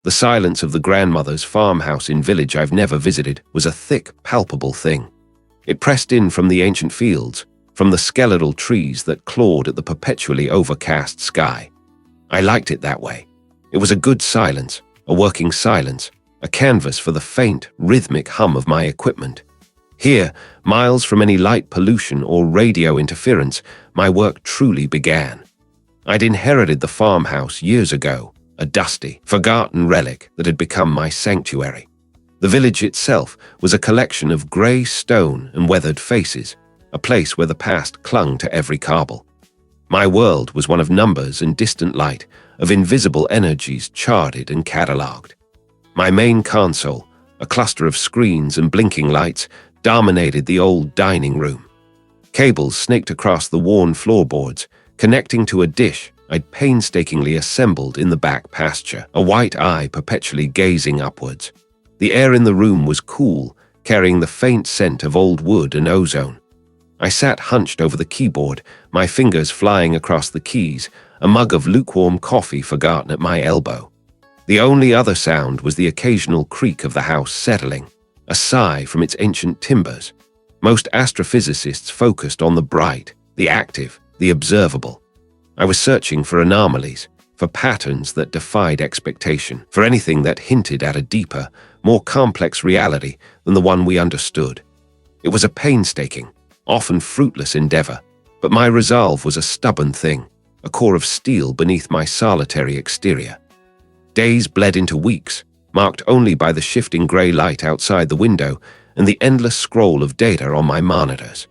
The silence of the grandmother's farmhouse in village I've never visited was a thick, palpable thing. It pressed in from the ancient fields, from the skeletal trees that clawed at the perpetually overcast sky. I liked it that way. It was a good silence, a working silence, a canvas for the faint, rhythmic hum of my equipment. Here, miles from any light pollution or radio interference, my work truly began. I'd inherited the farmhouse years ago, a dusty, forgotten relic that had become my sanctuary. The village itself was a collection of grey stone and weathered faces, a place where the past clung to every cobble. My world was one of numbers and distant light, of invisible energies charted and catalogued. My main console, a cluster of screens and blinking lights, dominated the old dining room. Cables snaked across the worn floorboards, connecting to a dish I'd painstakingly assembled in the back pasture, a white eye perpetually gazing upwards. The air in the room was cool, carrying the faint scent of old wood and ozone. I sat hunched over the keyboard, my fingers flying across the keys, a mug of lukewarm coffee forgotten at my elbow. The only other sound was the occasional creak of the house settling, a sigh from its ancient timbers. Most astrophysicists focused on the bright, the active, the observable. I was searching for anomalies, for patterns that defied expectation, for anything that hinted at a deeper, more complex reality than the one we understood. It was a painstaking, often fruitless endeavor, but my resolve was a stubborn thing, a core of steel beneath my solitary exterior. Days bled into weeks, marked only by the shifting grey light outside the window and the endless scroll of data on my monitors.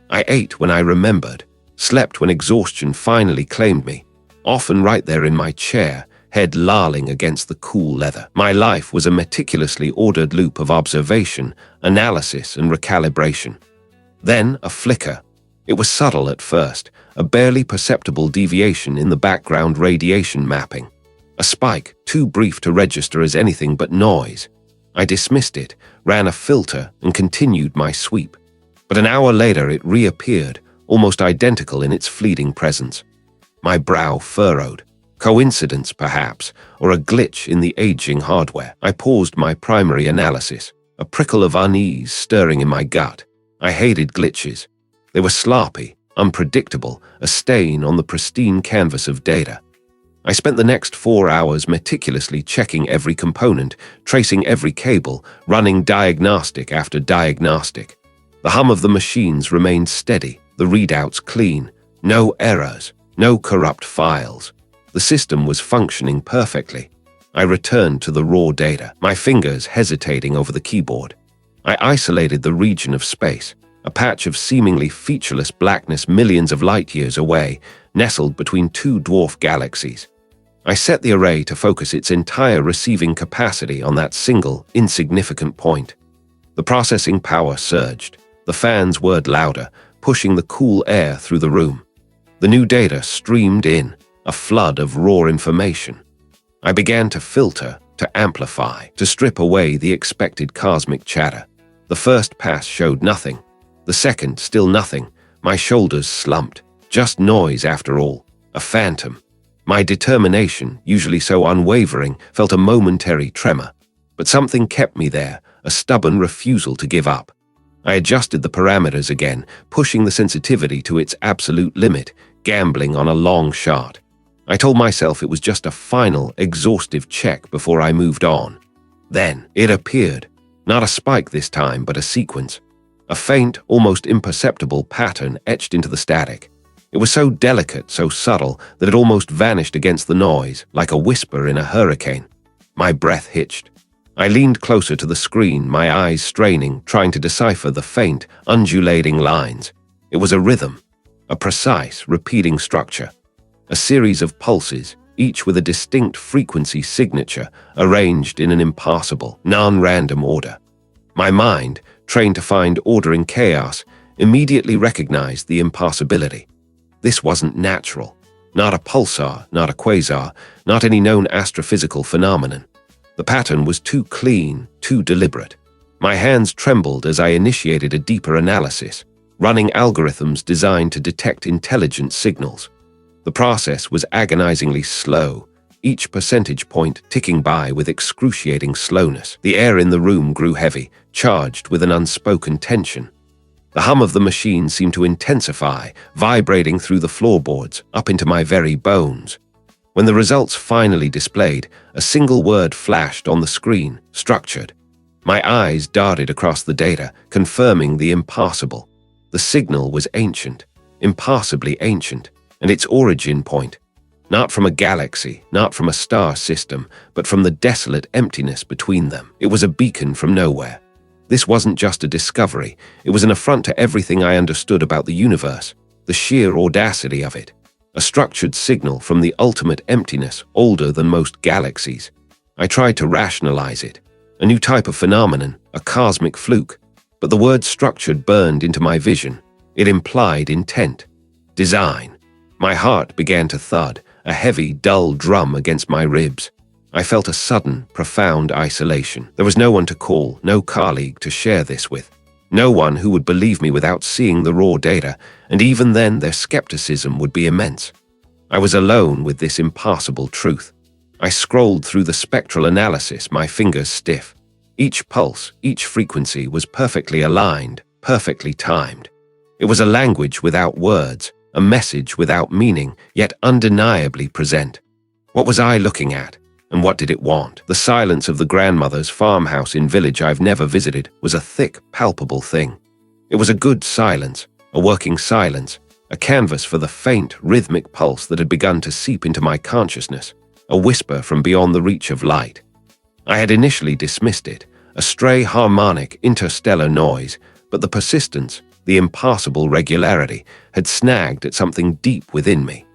I ate when I remembered, slept when exhaustion finally claimed me, often right there in my chair, head lolling against the cool leather. My life was a meticulously ordered loop of observation, analysis, and recalibration. Then a flicker. It was subtle at first, a barely perceptible deviation in the background radiation mapping. A spike, too brief to register as anything but noise. I dismissed it, ran a filter, and continued my sweep. But an hour later it reappeared, almost identical in its fleeting presence. My brow furrowed. Coincidence, perhaps, or a glitch in the aging hardware. I paused my primary analysis, a prickle of unease stirring in my gut. I hated glitches. They were sloppy, unpredictable, a stain on the pristine canvas of data. I spent the next 4 hours meticulously checking every component, tracing every cable, running diagnostic after diagnostic. The hum of the machines remained steady, the readouts clean, no errors, no corrupt files. The system was functioning perfectly. I returned to the raw data, my fingers hesitating over the keyboard. I isolated the region of space, a patch of seemingly featureless blackness millions of light-years away, nestled between two dwarf galaxies. I set the array to focus its entire receiving capacity on that single, insignificant point. The processing power surged. The fans whirred louder, pushing the cool air through the room. The new data streamed in, a flood of raw information. I began to filter, to amplify, to strip away the expected cosmic chatter. The first pass showed nothing. The second, still nothing. My shoulders slumped. Just noise after all. A phantom. My determination, usually so unwavering, felt a momentary tremor. But something kept me there, a stubborn refusal to give up. I adjusted the parameters again, pushing the sensitivity to its absolute limit, gambling on a long shot. I told myself it was just a final, exhaustive check before I moved on. Then it appeared. Not a spike this time, but a sequence. A faint, almost imperceptible pattern etched into the static. It was so delicate, so subtle, that it almost vanished against the noise, like a whisper in a hurricane. My breath hitched. I leaned closer to the screen, my eyes straining, trying to decipher the faint, undulating lines. It was a rhythm, a precise, repeating structure. A series of pulses, each with a distinct frequency signature, arranged in an impossible, non-random order. My mind, trained to find order in chaos, immediately recognized the impossibility. This wasn't natural. Not a pulsar, not a quasar, not any known astrophysical phenomenon. The pattern was too clean, too deliberate. My hands trembled as I initiated a deeper analysis, running algorithms designed to detect intelligent signals. The process was agonizingly slow, each percentage point ticking by with excruciating slowness. The air in the room grew heavy, charged with an unspoken tension. The hum of the machine seemed to intensify, vibrating through the floorboards, up into my very bones. When the results finally displayed, a single word flashed on the screen: structured. My eyes darted across the data, confirming the impossible. The signal was ancient, impassably ancient, and its origin point, not from a galaxy, not from a star system, but from the desolate emptiness between them. It was a beacon from nowhere. This wasn't just a discovery, it was an affront to everything I understood about the universe, the sheer audacity of it. A structured signal from the ultimate emptiness, older than most galaxies. I tried to rationalize it. A new type of phenomenon, a cosmic fluke. But the word structured burned into my vision. It implied intent, design. My heart began to thud, a heavy, dull drum against my ribs. I felt a sudden, profound isolation. There was no one to call, no colleague to share this with. No one who would believe me without seeing the raw data, and even then their skepticism would be immense. I was alone with this impossible truth. I scrolled through the spectral analysis, my fingers stiff. Each pulse, each frequency was perfectly aligned, perfectly timed. It was a language without words, a message without meaning, yet undeniably present. What was I looking at, and what did it want? The silence of the grandmother's farmhouse in village I've never visited was a thick, palpable thing. It was a good silence, a working silence, a canvas for the faint, rhythmic pulse that had begun to seep into my consciousness, a whisper from beyond the reach of light. I had initially dismissed it, a stray harmonic, interstellar noise, but the persistence, the impossible regularity, had snagged at something deep within me.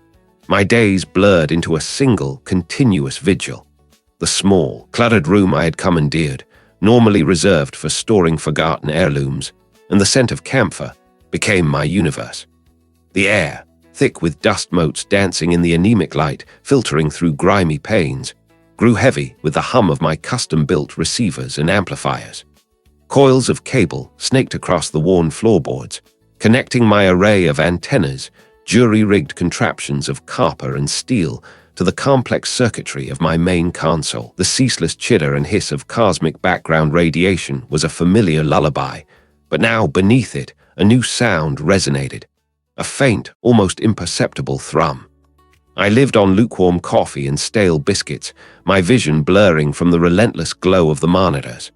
My days blurred into a single, continuous vigil. The small, cluttered room I had commandeered, normally reserved for storing forgotten heirlooms, and the scent of camphor, became my universe. The air, thick with dust motes dancing in the anemic light, filtering through grimy panes, grew heavy with the hum of my custom-built receivers and amplifiers. Coils of cable snaked across the worn floorboards, connecting my array of antennas, jury-rigged contraptions of copper and steel, to the complex circuitry of my main console. The ceaseless chitter and hiss of cosmic background radiation was a familiar lullaby, but now beneath it, a new sound resonated, a faint, almost imperceptible thrum. I lived on lukewarm coffee and stale biscuits, my vision blurring from the relentless glow of the monitors.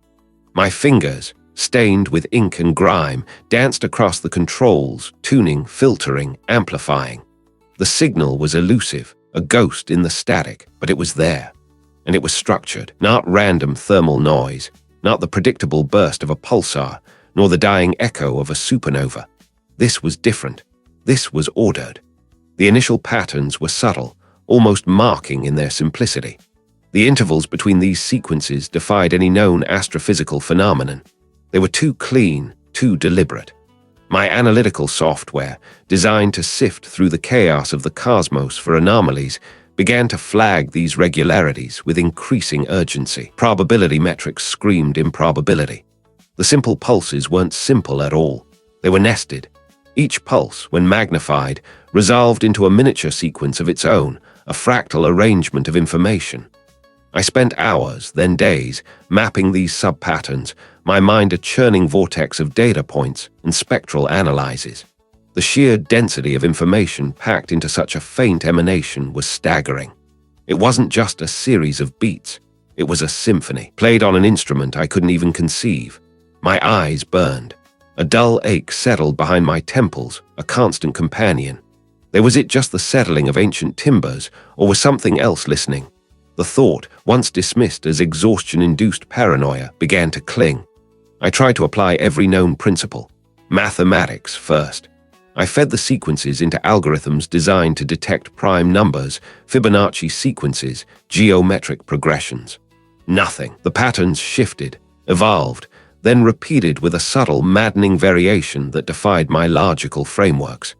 My fingers, stained with ink and grime, danced across the controls, tuning, filtering, amplifying. The signal was elusive, a ghost in the static, but it was there. And it was structured, not random thermal noise, not the predictable burst of a pulsar, nor the dying echo of a supernova. This was different. This was ordered. The initial patterns were subtle, almost marking in their simplicity. The intervals between these sequences defied any known astrophysical phenomenon. They were too clean, too deliberate. My analytical software, designed to sift through the chaos of the cosmos for anomalies, began to flag these regularities with increasing urgency. Probability metrics screamed improbability. The simple pulses weren't simple at all. They were nested. Each pulse, when magnified, resolved into a miniature sequence of its own, a fractal arrangement of information. I spent hours, then days, mapping these sub-patterns, my mind a churning vortex of data points and spectral analyses. The sheer density of information packed into such a faint emanation was staggering. It wasn't just a series of beats. It was a symphony, played on an instrument I couldn't even conceive. My eyes burned. A dull ache settled behind my temples, a constant companion. Was it just the settling of ancient timbers, or was something else listening? The thought, once dismissed as exhaustion-induced paranoia, began to cling. I tried to apply every known principle. Mathematics first. I fed the sequences into algorithms designed to detect prime numbers, Fibonacci sequences, geometric progressions. Nothing. The patterns shifted, evolved, then repeated with a subtle, maddening variation that defied my logical frameworks.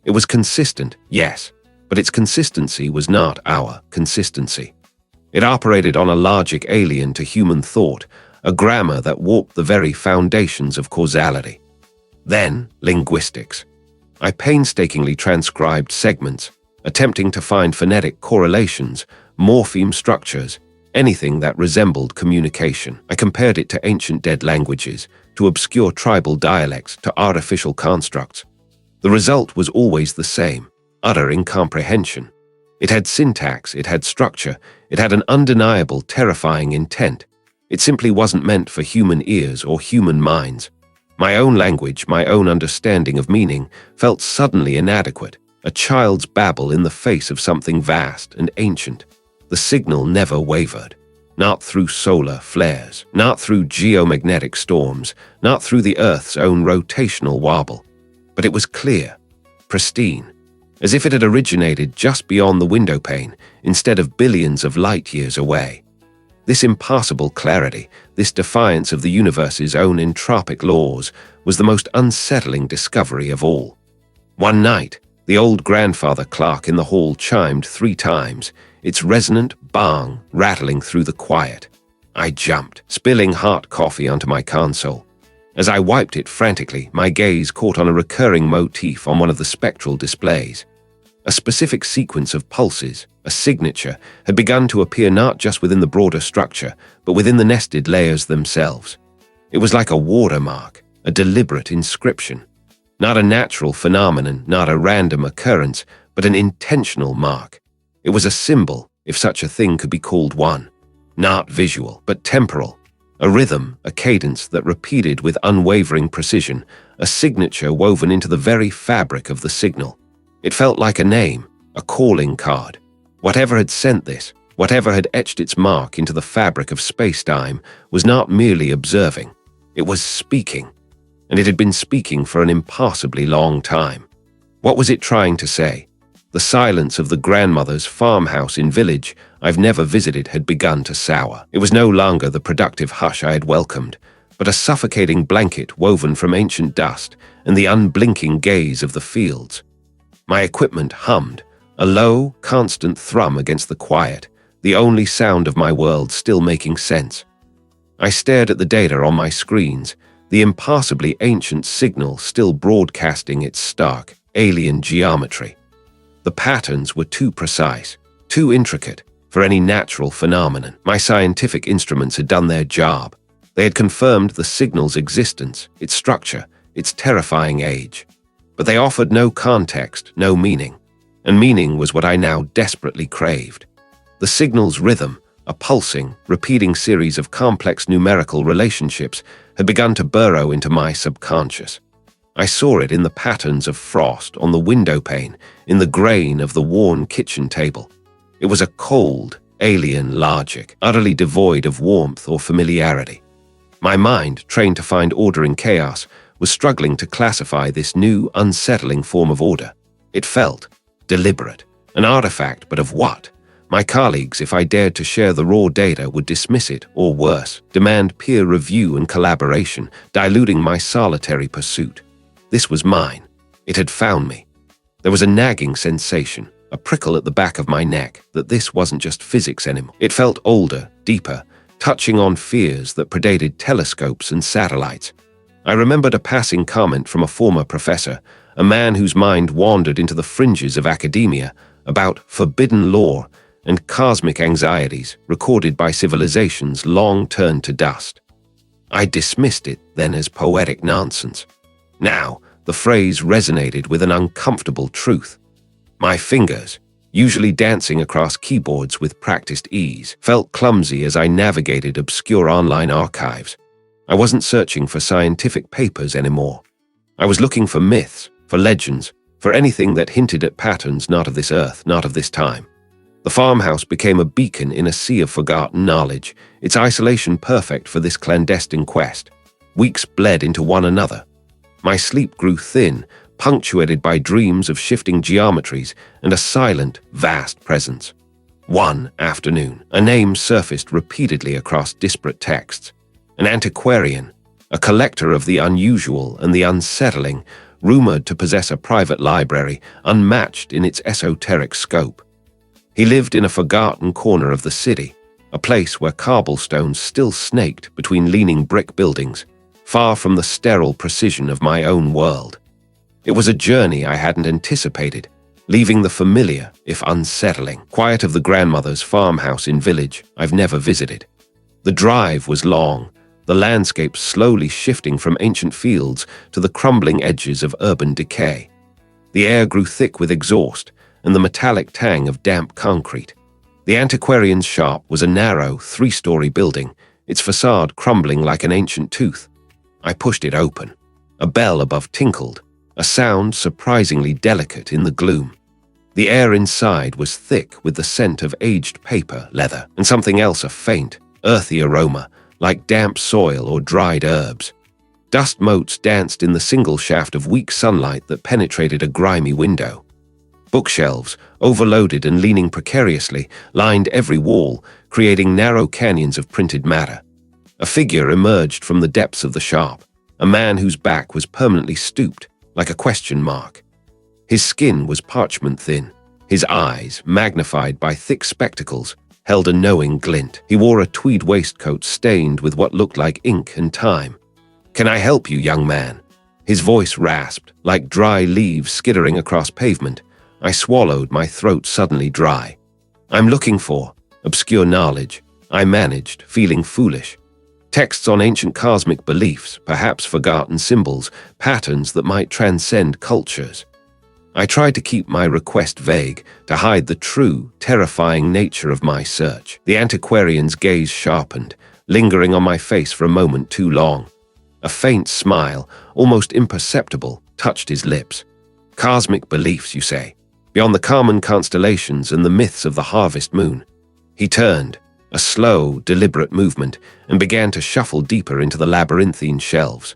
It was consistent, yes, but its consistency was not our consistency. It operated on a logic alien to human thought, a grammar that warped the very foundations of causality. Then, linguistics. I painstakingly transcribed segments, attempting to find phonetic correlations, morpheme structures, anything that resembled communication. I compared it to ancient dead languages, to obscure tribal dialects, to artificial constructs. The result was always the same: utter incomprehension. It had syntax, it had structure, it had an undeniable, terrifying intent. It simply wasn't meant for human ears or human minds. My own language, my own understanding of meaning, felt suddenly inadequate, a child's babble in the face of something vast and ancient. The signal never wavered. Not through solar flares, not through geomagnetic storms, not through the Earth's own rotational wobble. But it was clear, pristine, as if it had originated just beyond the windowpane instead of billions of light years away. This impassable clarity, this defiance of the universe's own entropic laws, was the most unsettling discovery of all. One night, the old grandfather clock in the hall chimed 3 times, its resonant bang rattling through the quiet. I jumped, spilling hot coffee onto my console. As I wiped it frantically, my gaze caught on a recurring motif on one of the spectral displays. A specific sequence of pulses, a signature, had begun to appear not just within the broader structure, but within the nested layers themselves. It was like a watermark, a deliberate inscription. Not a natural phenomenon, not a random occurrence, but an intentional mark. It was a symbol, if such a thing could be called one. Not visual, but temporal. A rhythm, a cadence that repeated with unwavering precision, a signature woven into the very fabric of the signal. It felt like a name, a calling card. Whatever had sent this, whatever had etched its mark into the fabric of space-time, was not merely observing. It was speaking. And it had been speaking for an impossibly long time. What was it trying to say? The silence of the grandmother's farmhouse in village I've never visited had begun to sour. It was no longer the productive hush I had welcomed, but a suffocating blanket woven from ancient dust and the unblinking gaze of the fields. My equipment hummed, a low, constant thrum against the quiet, the only sound of my world still making sense. I stared at the data on my screens, the impassibly ancient signal still broadcasting its stark, alien geometry. The patterns were too precise, too intricate for any natural phenomenon. My scientific instruments had done their job. They had confirmed the signal's existence, its structure, its terrifying age. But they offered no context, no meaning. And meaning was what I now desperately craved. The signal's rhythm, a pulsing, repeating series of complex numerical relationships, had begun to burrow into my subconscious. I saw it in the patterns of frost on the windowpane, in the grain of the worn kitchen table. It was a cold, alien logic, utterly devoid of warmth or familiarity. My mind, trained to find order in chaos, was struggling to classify this new, unsettling form of order. It felt deliberate, an artifact, but of what? My colleagues, if I dared to share the raw data, would dismiss it, or worse, demand peer review and collaboration, diluting my solitary pursuit. This was mine. It had found me. There was a nagging sensation, a prickle at the back of my neck, that this wasn't just physics anymore. It felt older, deeper, touching on fears that predated telescopes and satellites. I remembered a passing comment from a former professor, a man whose mind wandered into the fringes of academia, about forbidden lore and cosmic anxieties recorded by civilizations long turned to dust. I dismissed it then as poetic nonsense. Now, the phrase resonated with an uncomfortable truth. My fingers, usually dancing across keyboards with practiced ease, felt clumsy as I navigated obscure online archives. I wasn't searching for scientific papers anymore. I was looking for myths, for legends, for anything that hinted at patterns not of this earth, not of this time. The farmhouse became a beacon in a sea of forgotten knowledge, its isolation perfect for this clandestine quest. Weeks bled into one another. My sleep grew thin, punctuated by dreams of shifting geometries and a silent, vast presence. One afternoon, a name surfaced repeatedly across disparate texts. An antiquarian, a collector of the unusual and the unsettling, rumored to possess a private library unmatched in its esoteric scope. He lived in a forgotten corner of the city, a place where cobblestones still snaked between leaning brick buildings, far from the sterile precision of my own world. It was a journey I hadn't anticipated, leaving the familiar, if unsettling, quiet of the grandmother's farmhouse in village I've never visited. The drive was long, the landscape slowly shifting from ancient fields to the crumbling edges of urban decay. The air grew thick with exhaust and the metallic tang of damp concrete. The antiquarian's shop was a narrow, three-story building, its facade crumbling like an ancient tooth. I pushed it open. A bell above tinkled, a sound surprisingly delicate in the gloom. The air inside was thick with the scent of aged paper, leather, and something else, a faint, earthy aroma, like damp soil or dried herbs. Dust motes danced in the single shaft of weak sunlight that penetrated a grimy window. Bookshelves, overloaded and leaning precariously, lined every wall, creating narrow canyons of printed matter. A figure emerged from the depths of the shop, a man whose back was permanently stooped, like a question mark. His skin was parchment thin. His eyes, magnified by thick spectacles, held a knowing glint. He wore a tweed waistcoat stained with what looked like ink and time. "Can I help you, young man?" His voice rasped, like dry leaves skittering across pavement. I swallowed, my throat suddenly dry. "I'm looking for obscure knowledge," I managed, feeling foolish. Texts on ancient cosmic beliefs, perhaps forgotten symbols, patterns that might transcend cultures. I tried to keep my request vague, to hide the true, terrifying nature of my search. The antiquarian's gaze sharpened, lingering on my face for a moment too long. A faint smile, almost imperceptible, touched his lips. "Cosmic beliefs, you say? Beyond the common constellations and the myths of the harvest moon?" He turned, a slow, deliberate movement, and began to shuffle deeper into the labyrinthine shelves.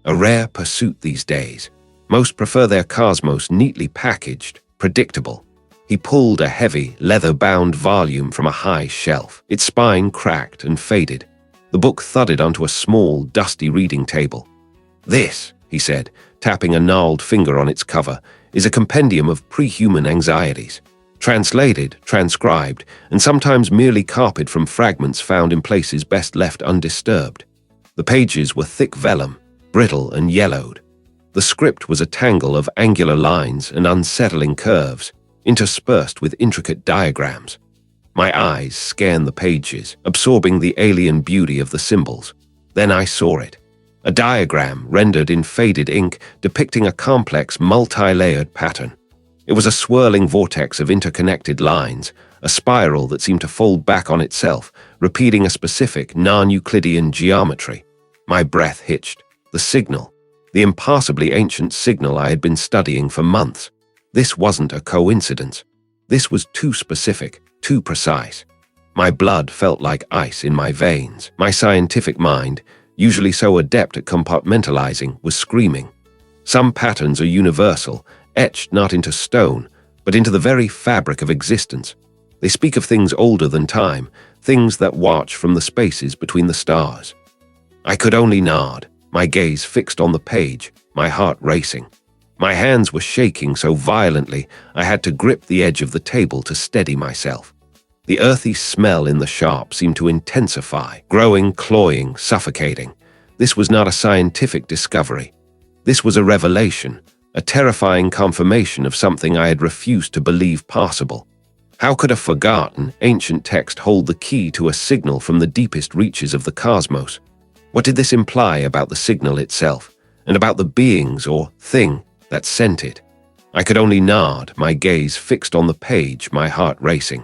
A rare pursuit these days. Most prefer their cosmos neatly packaged, predictable. He pulled a heavy, leather-bound volume from a high shelf. Its spine cracked and faded. The book thudded onto a small, dusty reading table. "This," he said, tapping a gnarled finger on its cover, "is a compendium of pre-human anxieties. Translated, transcribed, and sometimes merely copied from fragments found in places best left undisturbed. The pages were thick vellum, brittle and yellowed. The script was a tangle of angular lines and unsettling curves, interspersed with intricate diagrams. My eyes scanned the pages, absorbing the alien beauty of the symbols. Then I saw it. A diagram rendered in faded ink depicting a complex, multi-layered pattern. It was a swirling vortex of interconnected lines, a spiral that seemed to fold back on itself, repeating a specific, non-Euclidean geometry. My breath hitched. The signal. The impassably ancient signal I had been studying for months. This wasn't a coincidence. This was too specific, too precise. My blood felt like ice in my veins. My scientific mind, usually so adept at compartmentalizing, was screaming. Some patterns are universal, etched not into stone, but into the very fabric of existence. They speak of things older than time, things that watch from the spaces between the stars. I could only nod, my gaze fixed on the page, my heart racing. My hands were shaking so violently I had to grip the edge of the table to steady myself. The earthy smell in the shop seemed to intensify, growing, cloying, suffocating. This was not a scientific discovery. This was a revelation, a terrifying confirmation of something I had refused to believe possible. How could a forgotten, ancient text hold the key to a signal from the deepest reaches of the cosmos? What did this imply about the signal itself, and about the beings or thing that sent it? I could only nod, my gaze fixed on the page, my heart racing.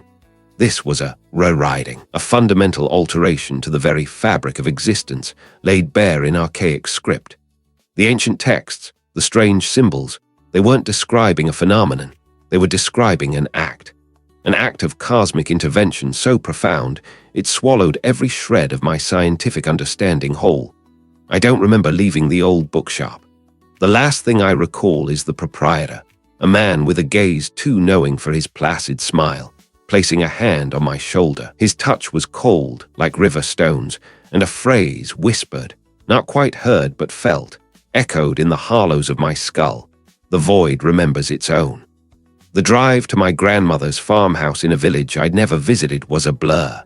This was a rewriting, a fundamental alteration to the very fabric of existence, laid bare in archaic script. The ancient texts, the strange symbols, they weren't describing a phenomenon, they were describing an act of cosmic intervention so profound it swallowed every shred of my scientific understanding whole. I don't remember leaving the old bookshop. The last thing I recall is the proprietor, a man with a gaze too knowing for his placid smile, placing a hand on my shoulder. His touch was cold, like river stones, and a phrase whispered, not quite heard but felt, echoed in the hollows of my skull. The void remembers its own. The drive to my grandmother's farmhouse in a village I'd never visited was a blur.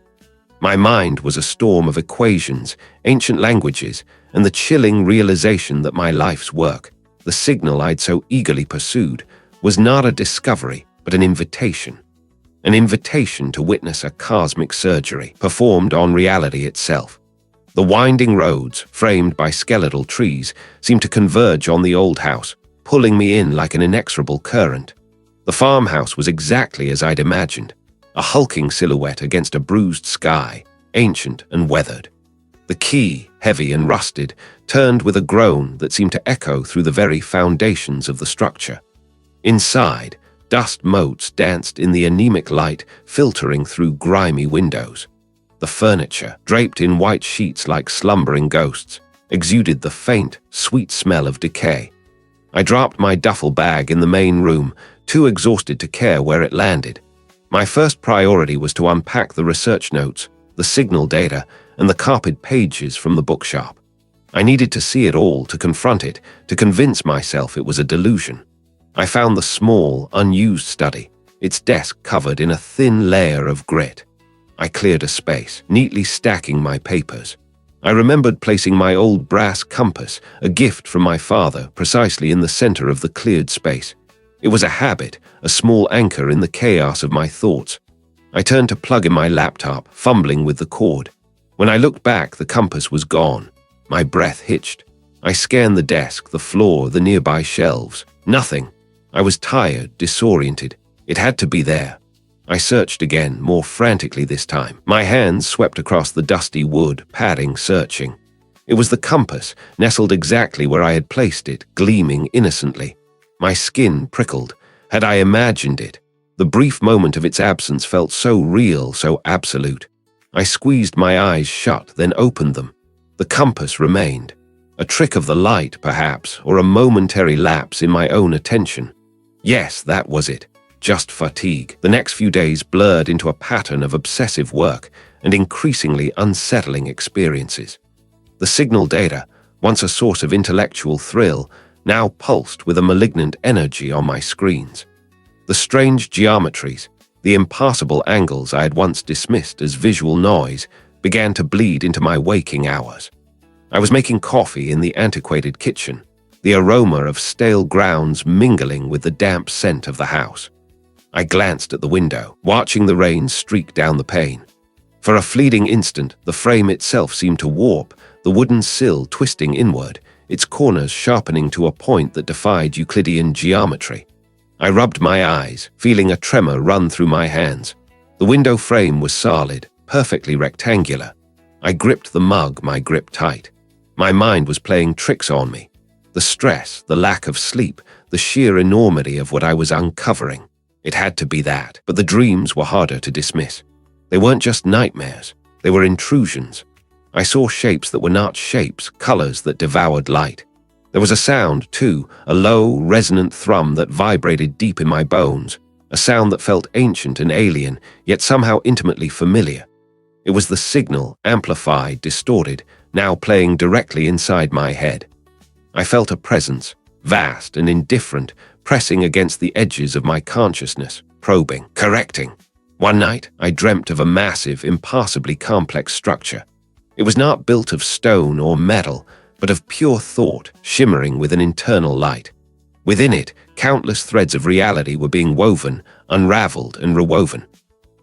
My mind was a storm of equations, ancient languages, and the chilling realization that my life's work, the signal I'd so eagerly pursued, was not a discovery, but an invitation. An invitation to witness a cosmic surgery performed on reality itself. The winding roads, framed by skeletal trees, seemed to converge on the old house, pulling me in like an inexorable current. The farmhouse was exactly as I'd imagined, a hulking silhouette against a bruised sky, ancient and weathered. The key, heavy and rusted, turned with a groan that seemed to echo through the very foundations of the structure. Inside, dust motes danced in the anemic light filtering through grimy windows. The furniture, draped in white sheets like slumbering ghosts, exuded the faint, sweet smell of decay. I dropped my duffel bag in the main room, too exhausted to care where it landed. My first priority was to unpack the research notes, the signal data, and the carpet pages from the bookshop. I needed to see it all, to confront it, to convince myself it was a delusion. I found the small, unused study, its desk covered in a thin layer of grit. I cleared a space, neatly stacking my papers. I remembered placing my old brass compass, a gift from my father, precisely in the center of the cleared space. It was a habit, a small anchor in the chaos of my thoughts. I turned to plug in my laptop, fumbling with the cord. When I looked back, the compass was gone. My breath hitched. I scanned the desk, the floor, the nearby shelves. Nothing. I was tired, disoriented. It had to be there. I searched again, more frantically this time. My hands swept across the dusty wood, padding, searching. It was the compass, nestled exactly where I had placed it, gleaming innocently. My skin prickled. Had I imagined it? The brief moment of its absence felt so real, so absolute. I squeezed my eyes shut, then opened them. The compass remained. A trick of the light, perhaps, or a momentary lapse in my own attention. Yes, that was it. Just fatigue. The next few days blurred into a pattern of obsessive work and increasingly unsettling experiences. The signal data, once a source of intellectual thrill, now pulsed with a malignant energy on my screens. The strange geometries, the impassable angles I had once dismissed as visual noise, began to bleed into my waking hours. I was making coffee in the antiquated kitchen, the aroma of stale grounds mingling with the damp scent of the house. I glanced at the window, watching the rain streak down the pane. For a fleeting instant, the frame itself seemed to warp, the wooden sill twisting inward, its corners sharpening to a point that defied Euclidean geometry. I rubbed my eyes, feeling a tremor run through my hands. The window frame was solid, perfectly rectangular. I gripped the mug, my grip tight. My mind was playing tricks on me. The stress, the lack of sleep, the sheer enormity of what I was uncovering. It had to be that, but the dreams were harder to dismiss. They weren't just nightmares, they were intrusions. I saw shapes that were not shapes, colors that devoured light. There was a sound, too, a low, resonant thrum that vibrated deep in my bones, a sound that felt ancient and alien, yet somehow intimately familiar. It was the signal, amplified, distorted, now playing directly inside my head. I felt a presence, vast and indifferent, pressing against the edges of my consciousness, probing, correcting. One night, I dreamt of a massive, impassably complex structure. It was not built of stone or metal, but of pure thought, shimmering with an internal light. Within it, countless threads of reality were being woven, unraveled and rewoven.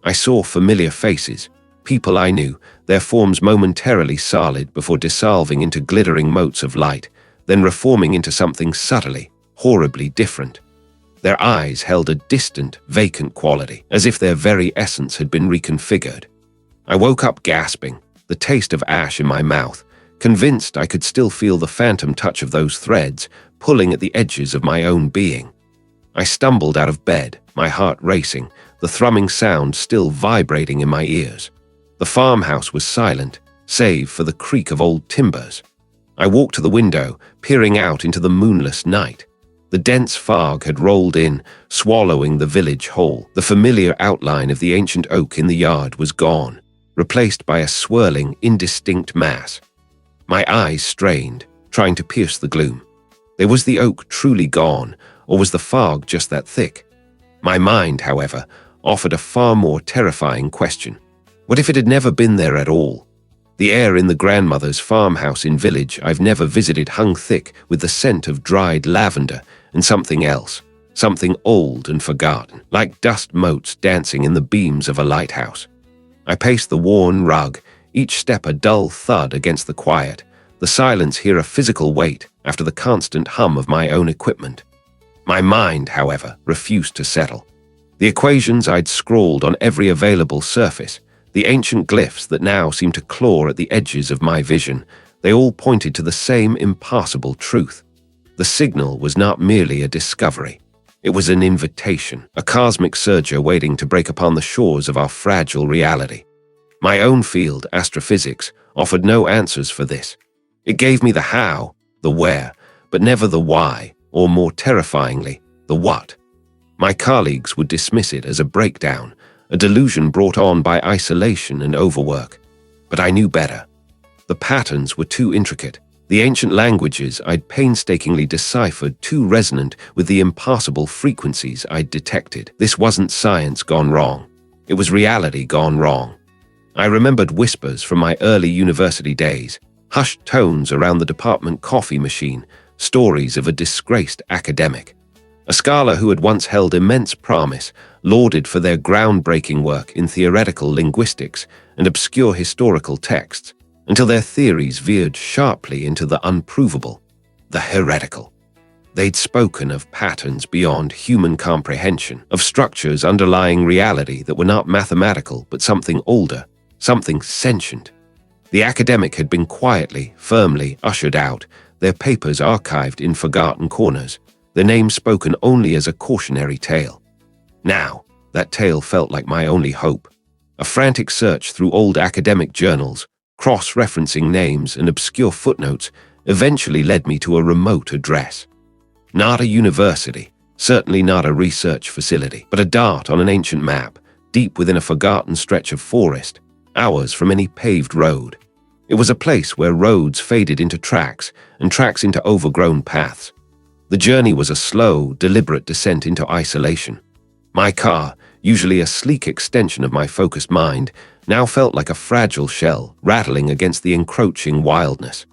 I saw familiar faces, people I knew, their forms momentarily solid before dissolving into glittering motes of light, then reforming into something subtly, horribly different. Their eyes held a distant, vacant quality, as if their very essence had been reconfigured. I woke up gasping, the taste of ash in my mouth, convinced I could still feel the phantom touch of those threads pulling at the edges of my own being. I stumbled out of bed, my heart racing, the thrumming sound still vibrating in my ears. The farmhouse was silent, save for the creak of old timbers. I walked to the window, peering out into the moonless night. The dense fog had rolled in, swallowing the village whole. The familiar outline of the ancient oak in the yard was gone, replaced by a swirling, indistinct mass. My eyes strained, trying to pierce the gloom. Was the oak truly gone, or was the fog just that thick? My mind, however, offered a far more terrifying question. What if it had never been there at all? The air in the grandmother's farmhouse in village I've never visited hung thick with the scent of dried lavender and something else something old and forgotten, like dust motes dancing in the beams of a lighthouse. I paced the worn rug, each step a dull thud against the quiet, the silence here a physical weight after the constant hum of my own equipment. My mind, however, refused to settle. The equations I'd scrawled on every available surface, the ancient glyphs that now seemed to claw at the edges of my vision, they all pointed to the same impassable truth. The signal was not merely a discovery. It was an invitation, a cosmic surger waiting to break upon the shores of our fragile reality. My own field, astrophysics, offered no answers for this. It gave me the how, the where, but never the why, or more terrifyingly, the what. My colleagues would dismiss it as a breakdown, a delusion brought on by isolation and overwork. But I knew better. The patterns were too intricate. The ancient languages I'd painstakingly deciphered too resonant with the impassable frequencies I'd detected. This wasn't science gone wrong. It was reality gone wrong. I remembered whispers from my early university days, hushed tones around the department coffee machine, stories of a disgraced academic. A scholar who had once held immense promise, lauded for their groundbreaking work in theoretical linguistics and obscure historical texts, until their theories veered sharply into the unprovable, the heretical. They'd spoken of patterns beyond human comprehension, of structures underlying reality that were not mathematical but something older, something sentient. The academic had been quietly, firmly ushered out, their papers archived in forgotten corners, their names spoken only as a cautionary tale. Now, that tale felt like my only hope. A frantic search through old academic journals, cross-referencing names and obscure footnotes, eventually led me to a remote address. Not a university, certainly not a research facility, but a dot on an ancient map, deep within a forgotten stretch of forest, hours from any paved road. It was a place where roads faded into tracks and tracks into overgrown paths. The journey was a slow, deliberate descent into isolation. My car, usually a sleek extension of my focused mind, now felt like a fragile shell rattling against the encroaching wildness.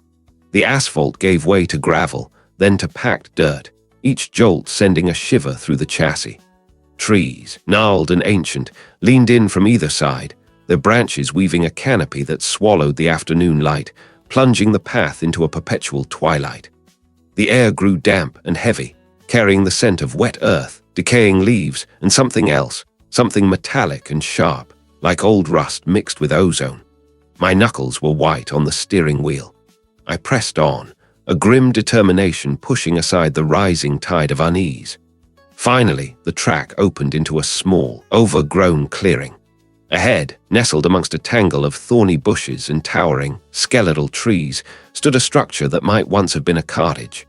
The asphalt gave way to gravel, then to packed dirt, each jolt sending a shiver through the chassis. Trees, gnarled and ancient, leaned in from either side, their branches weaving a canopy that swallowed the afternoon light, plunging the path into a perpetual twilight. The air grew damp and heavy, carrying the scent of wet earth, decaying leaves, and something else, something metallic and sharp, like old rust mixed with ozone. My knuckles were white on the steering wheel. I pressed on, a grim determination pushing aside the rising tide of unease. Finally, the track opened into a small, overgrown clearing. Ahead, nestled amongst a tangle of thorny bushes and towering, skeletal trees, stood a structure that might once have been a cottage.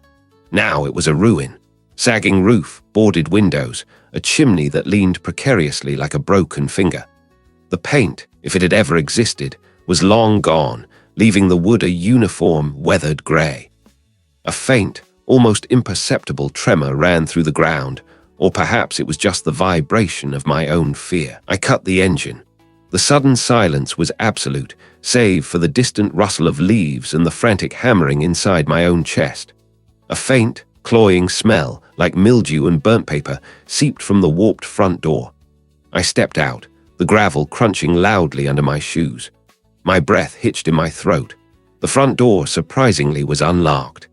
Now it was a ruin. Sagging roof, boarded windows, a chimney that leaned precariously like a broken finger. The paint, if it had ever existed, was long gone, leaving the wood a uniform, weathered gray. A faint, almost imperceptible tremor ran through the ground, or perhaps it was just the vibration of my own fear. I cut the engine. The sudden silence was absolute, save for the distant rustle of leaves and the frantic hammering inside my own chest. A faint, cloying smell, like mildew and burnt paper, seeped from the warped front door. I stepped out, the gravel crunching loudly under my shoes. My breath hitched in my throat. The front door, surprisingly, was unlocked.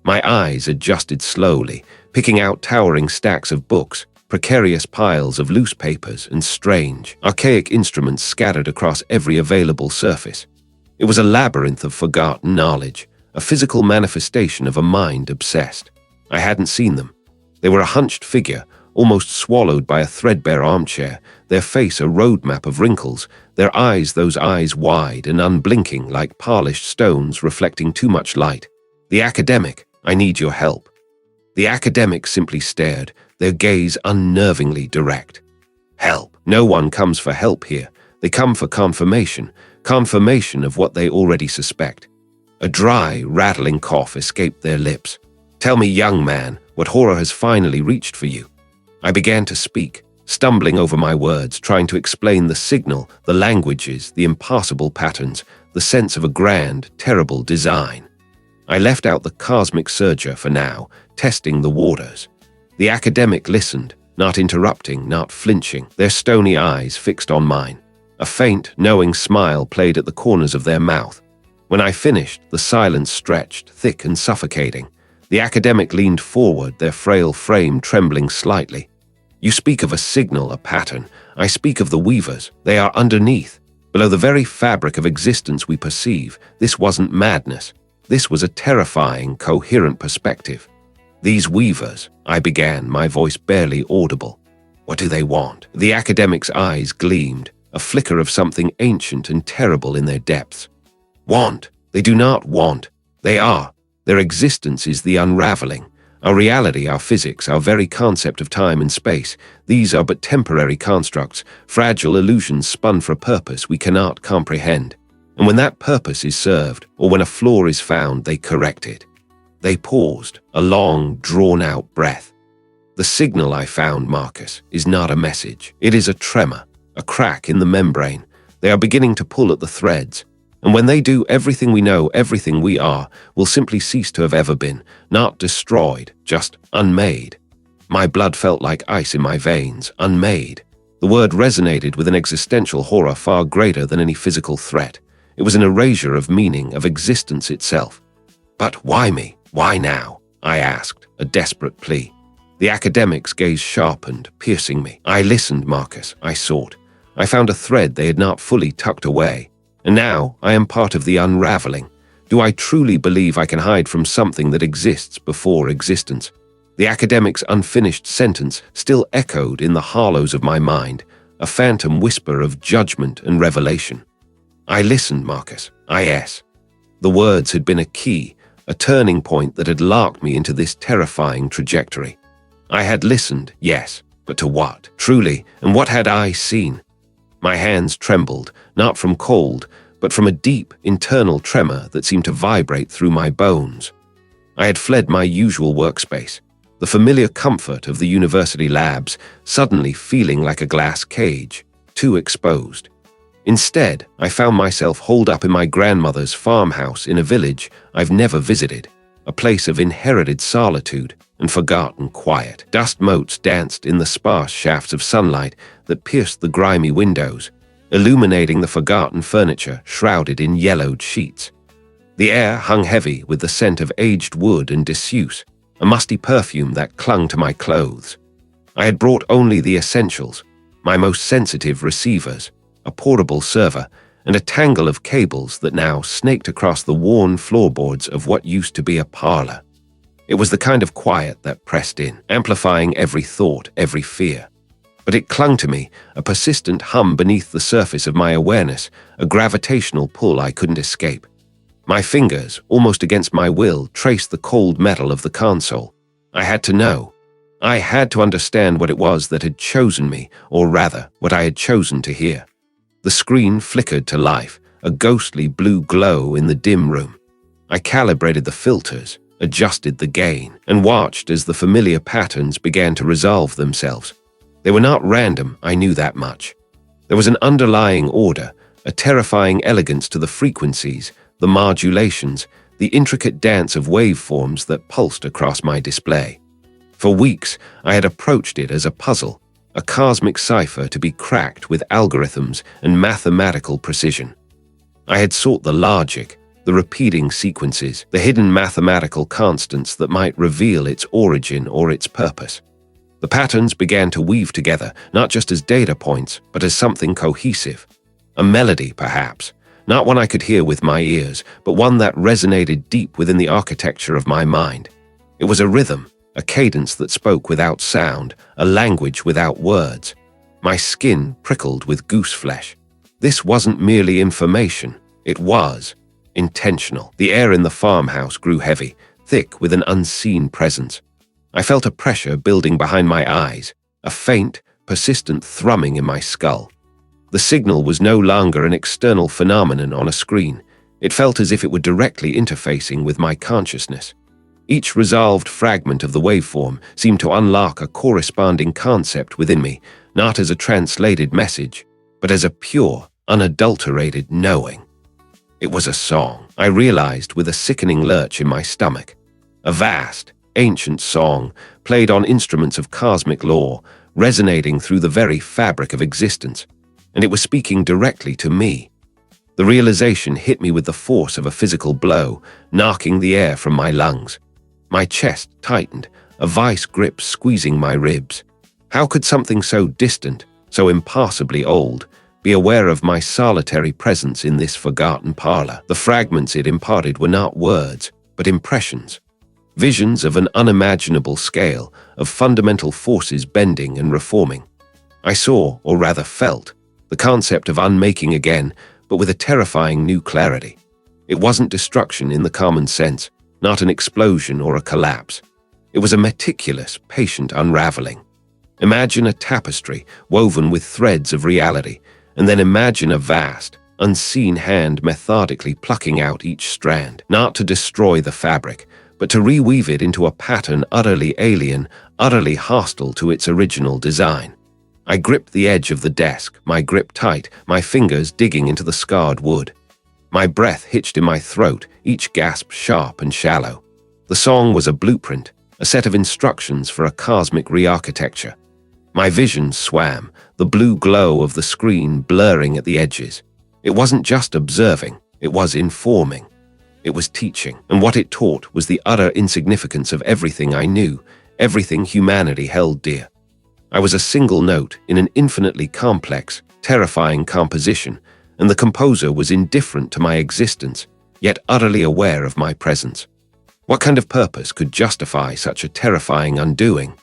My eyes adjusted slowly, picking out towering stacks of books, precarious piles of loose papers, and strange, archaic instruments scattered across every available surface. It was a labyrinth of forgotten knowledge, a physical manifestation of a mind obsessed. I hadn't seen them. They were a hunched figure, almost swallowed by a threadbare armchair, their face a roadmap of wrinkles, their eyes those eyes wide and unblinking like polished stones reflecting too much light. The academic, I need your help. The academic simply stared, their gaze unnervingly direct. Help. No one comes for help here. They come for confirmation, confirmation of what they already suspect. A dry, rattling cough escaped their lips. Tell me, young man, what horror has finally reached for you. I began to speak, stumbling over my words, trying to explain the signal, the languages, the impassable patterns, the sense of a grand, terrible design. I left out the cosmic surger for now, testing the waters. The academic listened, not interrupting, not flinching, their stony eyes fixed on mine. A faint, knowing smile played at the corners of their mouth. When I finished, the silence stretched, thick and suffocating. The academic leaned forward, their frail frame trembling slightly. "You speak of a signal, a pattern. I speak of the weavers. They are underneath. Below the very fabric of existence we perceive. This wasn't madness. This was a terrifying, coherent perspective. These weavers," I began, my voice barely audible. "What do they want?" The academic's eyes gleamed, a flicker of something ancient and terrible in their depths. "Want? They do not want. They are. Their existence is the unraveling. Our reality, our physics, our very concept of time and space, these are but temporary constructs, fragile illusions spun for a purpose we cannot comprehend. And when that purpose is served, or when a flaw is found, they correct it." They paused, a long, drawn-out breath. "The signal I found, Marcus, is not a message. It is a tremor, a crack in the membrane. They are beginning to pull at the threads. And when they do, everything we know, everything we are, will simply cease to have ever been, not destroyed, just unmade." My blood felt like ice in my veins, unmade. The word resonated with an existential horror far greater than any physical threat. It was an erasure of meaning, of existence itself. "But why me? Why now?" I asked, a desperate plea. The academic's gaze sharpened, piercing me. "I listened, Marcus. I sought. I found a thread they had not fully tucked away. And now I am part of the unraveling. Do I truly believe I can hide from something that exists before existence?" The academic's unfinished sentence still echoed in the hollows of my mind, a phantom whisper of judgment and revelation. "I listened, Marcus. Yes." The words had been a key, a turning point that had locked me into this terrifying trajectory. I had listened, yes, but to what? Truly, and what had I seen? My hands trembled, not from cold, but from a deep, internal tremor that seemed to vibrate through my bones. I had fled my usual workspace, the familiar comfort of the university labs, suddenly feeling like a glass cage, too exposed. Instead, I found myself holed up in my grandmother's farmhouse in a village I've never visited, a place of inherited solitude and forgotten quiet. Dust motes danced in the sparse shafts of sunlight that pierced the grimy windows, illuminating the forgotten furniture shrouded in yellowed sheets. The air hung heavy with the scent of aged wood and disuse, a musty perfume that clung to my clothes. I had brought only the essentials, my most sensitive receivers, a portable server, and a tangle of cables that now snaked across the worn floorboards of what used to be a parlor. It was the kind of quiet that pressed in, amplifying every thought, every fear. But it clung to me, a persistent hum beneath the surface of my awareness, a gravitational pull I couldn't escape. My fingers, almost against my will, traced the cold metal of the console. I had to know. I had to understand what it was that had chosen me, or rather, what I had chosen to hear. The screen flickered to life, a ghostly blue glow in the dim room. I calibrated the filters, adjusted the gain, and watched as the familiar patterns began to resolve themselves. They were not random, I knew that much. There was an underlying order, a terrifying elegance to the frequencies, the modulations, the intricate dance of waveforms that pulsed across my display. For weeks, I had approached it as a puzzle, a cosmic cipher to be cracked with algorithms and mathematical precision. I had sought the logic, the repeating sequences, the hidden mathematical constants that might reveal its origin or its purpose. The patterns began to weave together, not just as data points, but as something cohesive. A melody, perhaps, not one I could hear with my ears, but one that resonated deep within the architecture of my mind. It was a rhythm, a cadence that spoke without sound, a language without words. My skin prickled with goose flesh. This wasn't merely information, it was intentional. The air in the farmhouse grew heavy, thick with an unseen presence. I felt a pressure building behind my eyes, a faint, persistent thrumming in my skull. The signal was no longer an external phenomenon on a screen. It felt as if it were directly interfacing with my consciousness. Each resolved fragment of the waveform seemed to unlock a corresponding concept within me, not as a translated message, but as a pure, unadulterated knowing. It was a song, I realized with a sickening lurch in my stomach. A vast, ancient song, played on instruments of cosmic law, resonating through the very fabric of existence, and it was speaking directly to me. The realization hit me with the force of a physical blow, knocking the air from my lungs. My chest tightened, a vice grip squeezing my ribs. How could something so distant, so impassably old, be aware of my solitary presence in this forgotten parlor? The fragments it imparted were not words, but impressions. Visions of an unimaginable scale, of fundamental forces bending and reforming. I saw, or rather felt, the concept of unmaking again, but with a terrifying new clarity. It wasn't destruction in the common sense, not an explosion or a collapse. It was a meticulous, patient unraveling. Imagine a tapestry woven with threads of reality, and then imagine a vast, unseen hand methodically plucking out each strand, not to destroy the fabric, but to reweave it into a pattern utterly alien, utterly hostile to its original design. I gripped the edge of the desk, my grip tight, my fingers digging into the scarred wood. My breath hitched in my throat, each gasp sharp and shallow. The song was a blueprint, a set of instructions for a cosmic re-architecture. My vision swam, the blue glow of the screen blurring at the edges. It wasn't just observing, it was informing. It was teaching, and what it taught was the utter insignificance of everything I knew, everything humanity held dear. I was a single note in an infinitely complex, terrifying composition, and the composer was indifferent to my existence, yet utterly aware of my presence. What kind of purpose could justify such a terrifying undoing?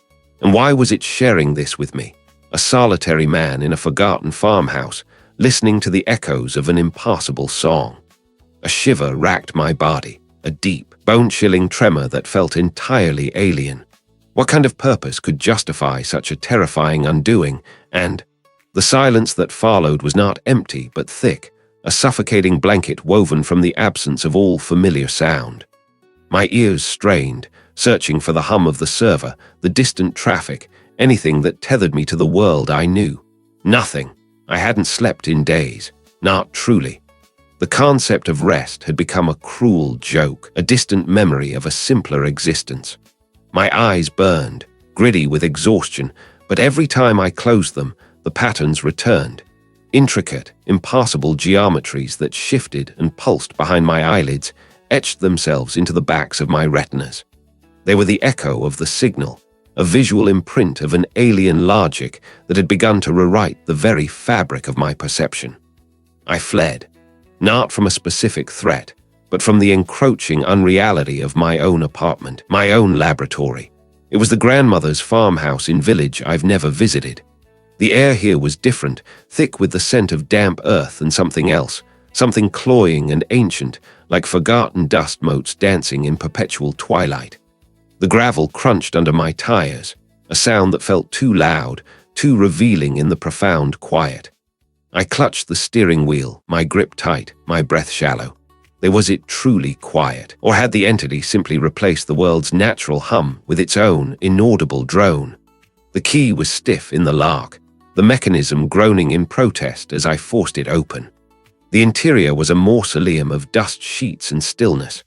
And why was it sharing this with me, a solitary man in a forgotten farmhouse, listening to the echoes of an impossible song? A shiver racked my body, a deep, bone-chilling tremor that felt entirely alien. What kind of purpose could justify such a terrifying undoing? And the silence that followed was not empty but thick, a suffocating blanket woven from the absence of all familiar sound. My ears strained, searching for the hum of the server, the distant traffic, anything that tethered me to the world I knew. Nothing. I hadn't slept in days. Not truly. The concept of rest had become a cruel joke, a distant memory of a simpler existence. My eyes burned, gritty with exhaustion, but every time I closed them, the patterns returned. Intricate, impassable geometries that shifted and pulsed behind my eyelids etched themselves into the backs of my retinas. They were the echo of the signal, a visual imprint of an alien logic that had begun to rewrite the very fabric of my perception. I fled, not from a specific threat, but from the encroaching unreality of my own apartment, my own laboratory. It was the grandmother's farmhouse in village I've never visited. The air here was different, thick with the scent of damp earth and something else, something cloying and ancient, like forgotten dust motes dancing in perpetual twilight. The gravel crunched under my tires, a sound that felt too loud, too revealing in the profound quiet. I clutched the steering wheel, my grip tight, my breath shallow. Was it truly quiet, or had the entity simply replaced the world's natural hum with its own inaudible drone? The key was stiff in the lock, the mechanism groaning in protest as I forced it open. The interior was a mausoleum of dust sheets and stillness.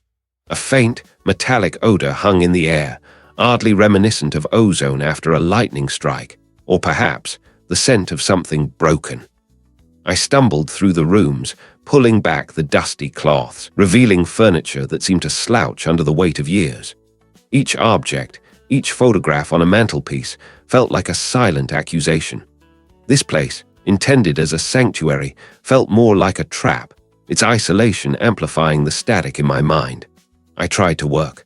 A faint, metallic odor hung in the air, oddly reminiscent of ozone after a lightning strike, or perhaps the scent of something broken. I stumbled through the rooms, pulling back the dusty cloths, revealing furniture that seemed to slouch under the weight of years. Each object, each photograph on a mantelpiece, felt like a silent accusation. This place, intended as a sanctuary, felt more like a trap, its isolation amplifying the static in my mind. I tried to work.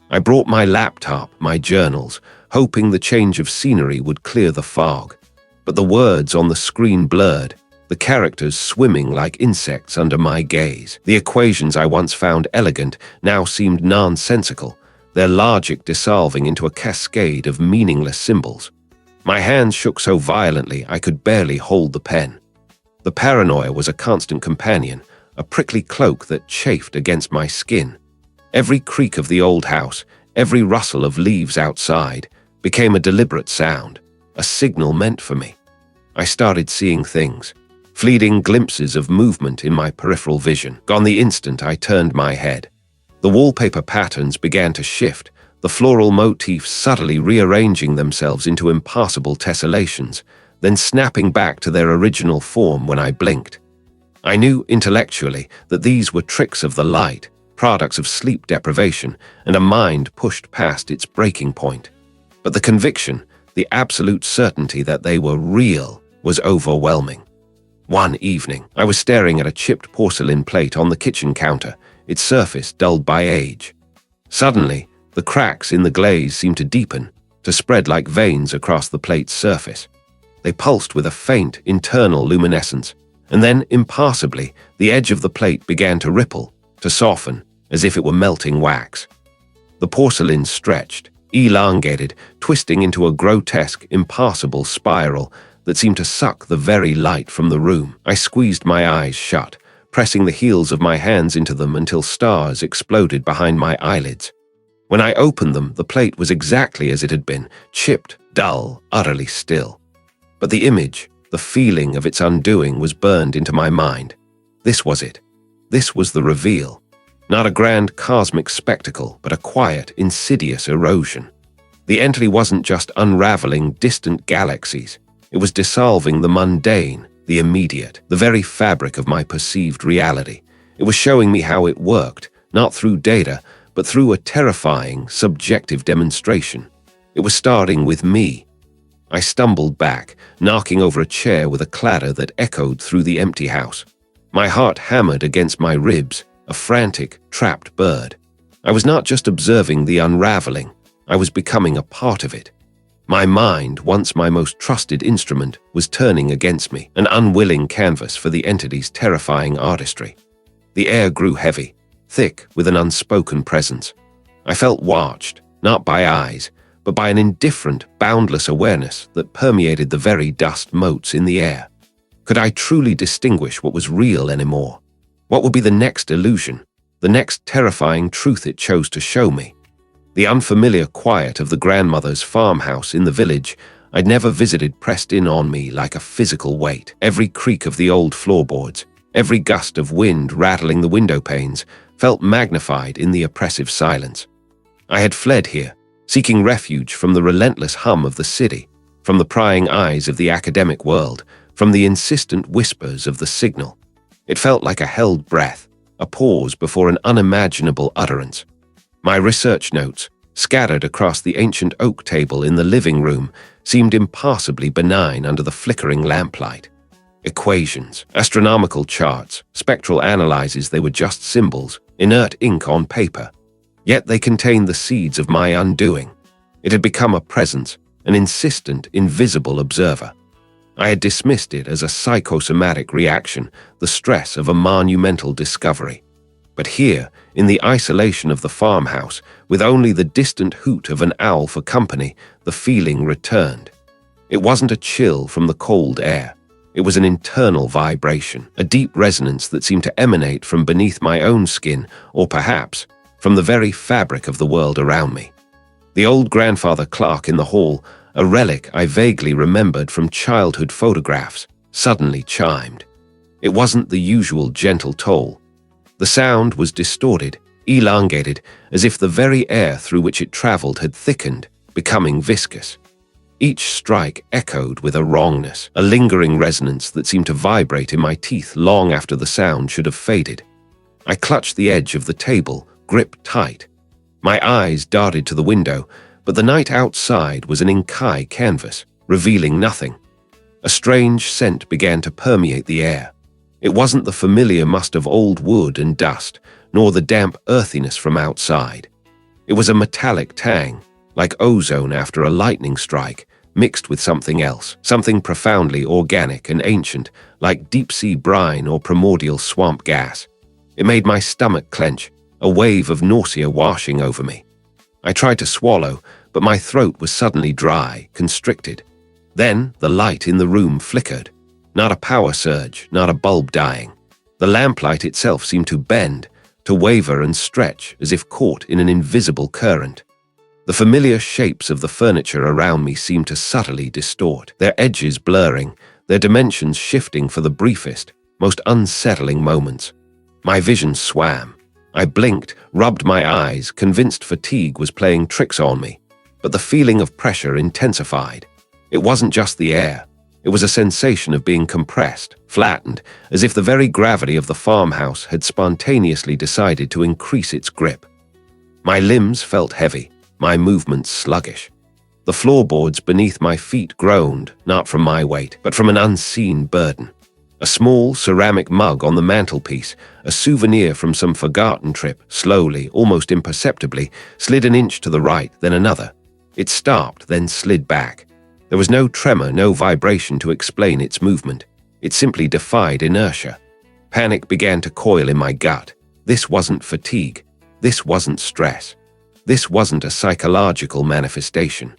I brought my laptop, my journals, hoping the change of scenery would clear the fog. But the words on the screen blurred, the characters swimming like insects under my gaze. The equations I once found elegant now seemed nonsensical, their logic dissolving into a cascade of meaningless symbols. My hands shook so violently I could barely hold the pen. The paranoia was a constant companion, a prickly cloak that chafed against my skin. Every creak of the old house, every rustle of leaves outside, became a deliberate sound, a signal meant for me. I started seeing things, fleeting glimpses of movement in my peripheral vision. Gone the instant I turned my head. The wallpaper patterns began to shift, the floral motifs subtly rearranging themselves into impassable tessellations, then snapping back to their original form when I blinked. I knew intellectually that these were tricks of the light, products of sleep deprivation, and a mind pushed past its breaking point. But the conviction, the absolute certainty that they were real, was overwhelming. One evening, I was staring at a chipped porcelain plate on the kitchen counter, its surface dulled by age. Suddenly, the cracks in the glaze seemed to deepen, to spread like veins across the plate's surface. They pulsed with a faint, internal luminescence, and then, impassably, the edge of the plate began to ripple, to soften, as if it were melting wax. The porcelain stretched, elongated, twisting into a grotesque, impassable spiral that seemed to suck the very light from the room. I squeezed my eyes shut, pressing the heels of my hands into them until stars exploded behind my eyelids. When I opened them, the plate was exactly as it had been, chipped, dull, utterly still. But the image, the feeling of its undoing was burned into my mind. This was it. This was the reveal. Not a grand cosmic spectacle, but a quiet, insidious erosion. The entity wasn't just unraveling distant galaxies. It was dissolving the mundane, the immediate, the very fabric of my perceived reality. It was showing me how it worked, not through data, but through a terrifying, subjective demonstration. It was starting with me. I stumbled back, knocking over a chair with a clatter that echoed through the empty house. My heart hammered against my ribs, a frantic, trapped bird. I was not just observing the unraveling, I was becoming a part of it. My mind, once my most trusted instrument, was turning against me, an unwilling canvas for the entity's terrifying artistry. The air grew heavy, thick with an unspoken presence. I felt watched, not by eyes, but by an indifferent, boundless awareness that permeated the very dust motes in the air. Could I truly distinguish what was real anymore? What would be the next illusion, the next terrifying truth it chose to show me? The unfamiliar quiet of the grandmother's farmhouse in the village I'd never visited pressed in on me like a physical weight. Every creak of the old floorboards, every gust of wind rattling the window panes, felt magnified in the oppressive silence. I had fled here, seeking refuge from the relentless hum of the city, from the prying eyes of the academic world, from the insistent whispers of the signal. It felt like a held breath, a pause before an unimaginable utterance. My research notes, scattered across the ancient oak table in the living room, seemed impassably benign under the flickering lamplight. Equations, astronomical charts, spectral analyses, they were just symbols, inert ink on paper. Yet they contained the seeds of my undoing. It had become a presence, an insistent, invisible observer. I had dismissed it as a psychosomatic reaction, the stress of a monumental discovery. But here, in the isolation of the farmhouse, with only the distant hoot of an owl for company, the feeling returned. It wasn't a chill from the cold air. It was an internal vibration, a deep resonance that seemed to emanate from beneath my own skin, or perhaps from the very fabric of the world around me. The old grandfather clock in the hall, a relic I vaguely remembered from childhood photographs, suddenly chimed. It wasn't the usual gentle toll. The sound was distorted, elongated, as if the very air through which it traveled had thickened, becoming viscous. Each strike echoed with a wrongness, a lingering resonance that seemed to vibrate in my teeth long after the sound should have faded. I clutched the edge of the table, gripped tight. My eyes darted to the window, but the night outside was an ink-eye canvas, revealing nothing. A strange scent began to permeate the air. It wasn't the familiar must of old wood and dust, nor the damp earthiness from outside. It was a metallic tang, like ozone after a lightning strike, mixed with something else, something profoundly organic and ancient, like deep-sea brine or primordial swamp gas. It made my stomach clench, a wave of nausea washing over me. I tried to swallow, but my throat was suddenly dry, constricted. Then the light in the room flickered. Not a power surge, not a bulb dying. The lamplight itself seemed to bend, to waver and stretch as if caught in an invisible current. The familiar shapes of the furniture around me seemed to subtly distort, their edges blurring, their dimensions shifting for the briefest, most unsettling moments. My vision swam. I blinked, rubbed my eyes, convinced fatigue was playing tricks on me. But the feeling of pressure intensified. It wasn't just the air. It was a sensation of being compressed, flattened, as if the very gravity of the farmhouse had spontaneously decided to increase its grip. My limbs felt heavy, my movements sluggish. The floorboards beneath my feet groaned, not from my weight, but from an unseen burden. A small ceramic mug on the mantelpiece, a souvenir from some forgotten trip, slowly, almost imperceptibly, slid an inch to the right, then another. It stopped, then slid back. There was no tremor, no vibration to explain its movement. It simply defied inertia. Panic began to coil in my gut. This wasn't fatigue. This wasn't stress. This wasn't a psychological manifestation.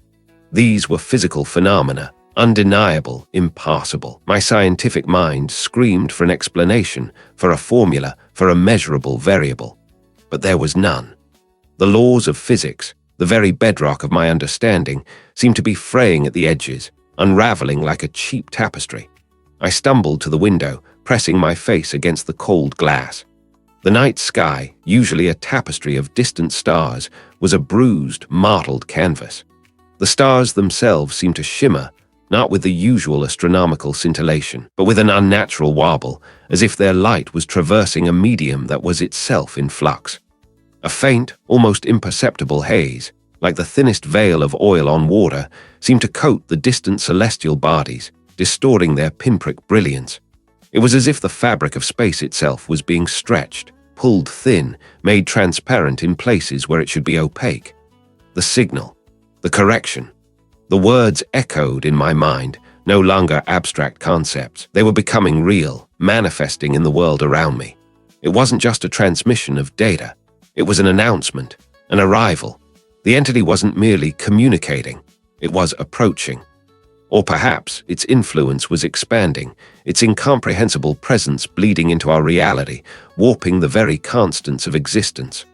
These were physical phenomena, undeniable, impassable. My scientific mind screamed for an explanation, for a formula, for a measurable variable. But there was none. The laws of physics, the very bedrock of my understanding, seemed to be fraying at the edges, unraveling like a cheap tapestry. I stumbled to the window, pressing my face against the cold glass. The night sky, usually a tapestry of distant stars, was a bruised, mottled canvas. The stars themselves seemed to shimmer, not with the usual astronomical scintillation, but with an unnatural wobble, as if their light was traversing a medium that was itself in flux. A faint, almost imperceptible haze, like the thinnest veil of oil on water, seemed to coat the distant celestial bodies, distorting their pinprick brilliance. It was as if the fabric of space itself was being stretched, pulled thin, made transparent in places where it should be opaque. The signal, the correction. The words echoed in my mind, no longer abstract concepts. They were becoming real, manifesting in the world around me. It wasn't just a transmission of data. It was an announcement, an arrival. The entity wasn't merely communicating. It was approaching. Or perhaps its influence was expanding, its incomprehensible presence bleeding into our reality, warping the very constants of existence.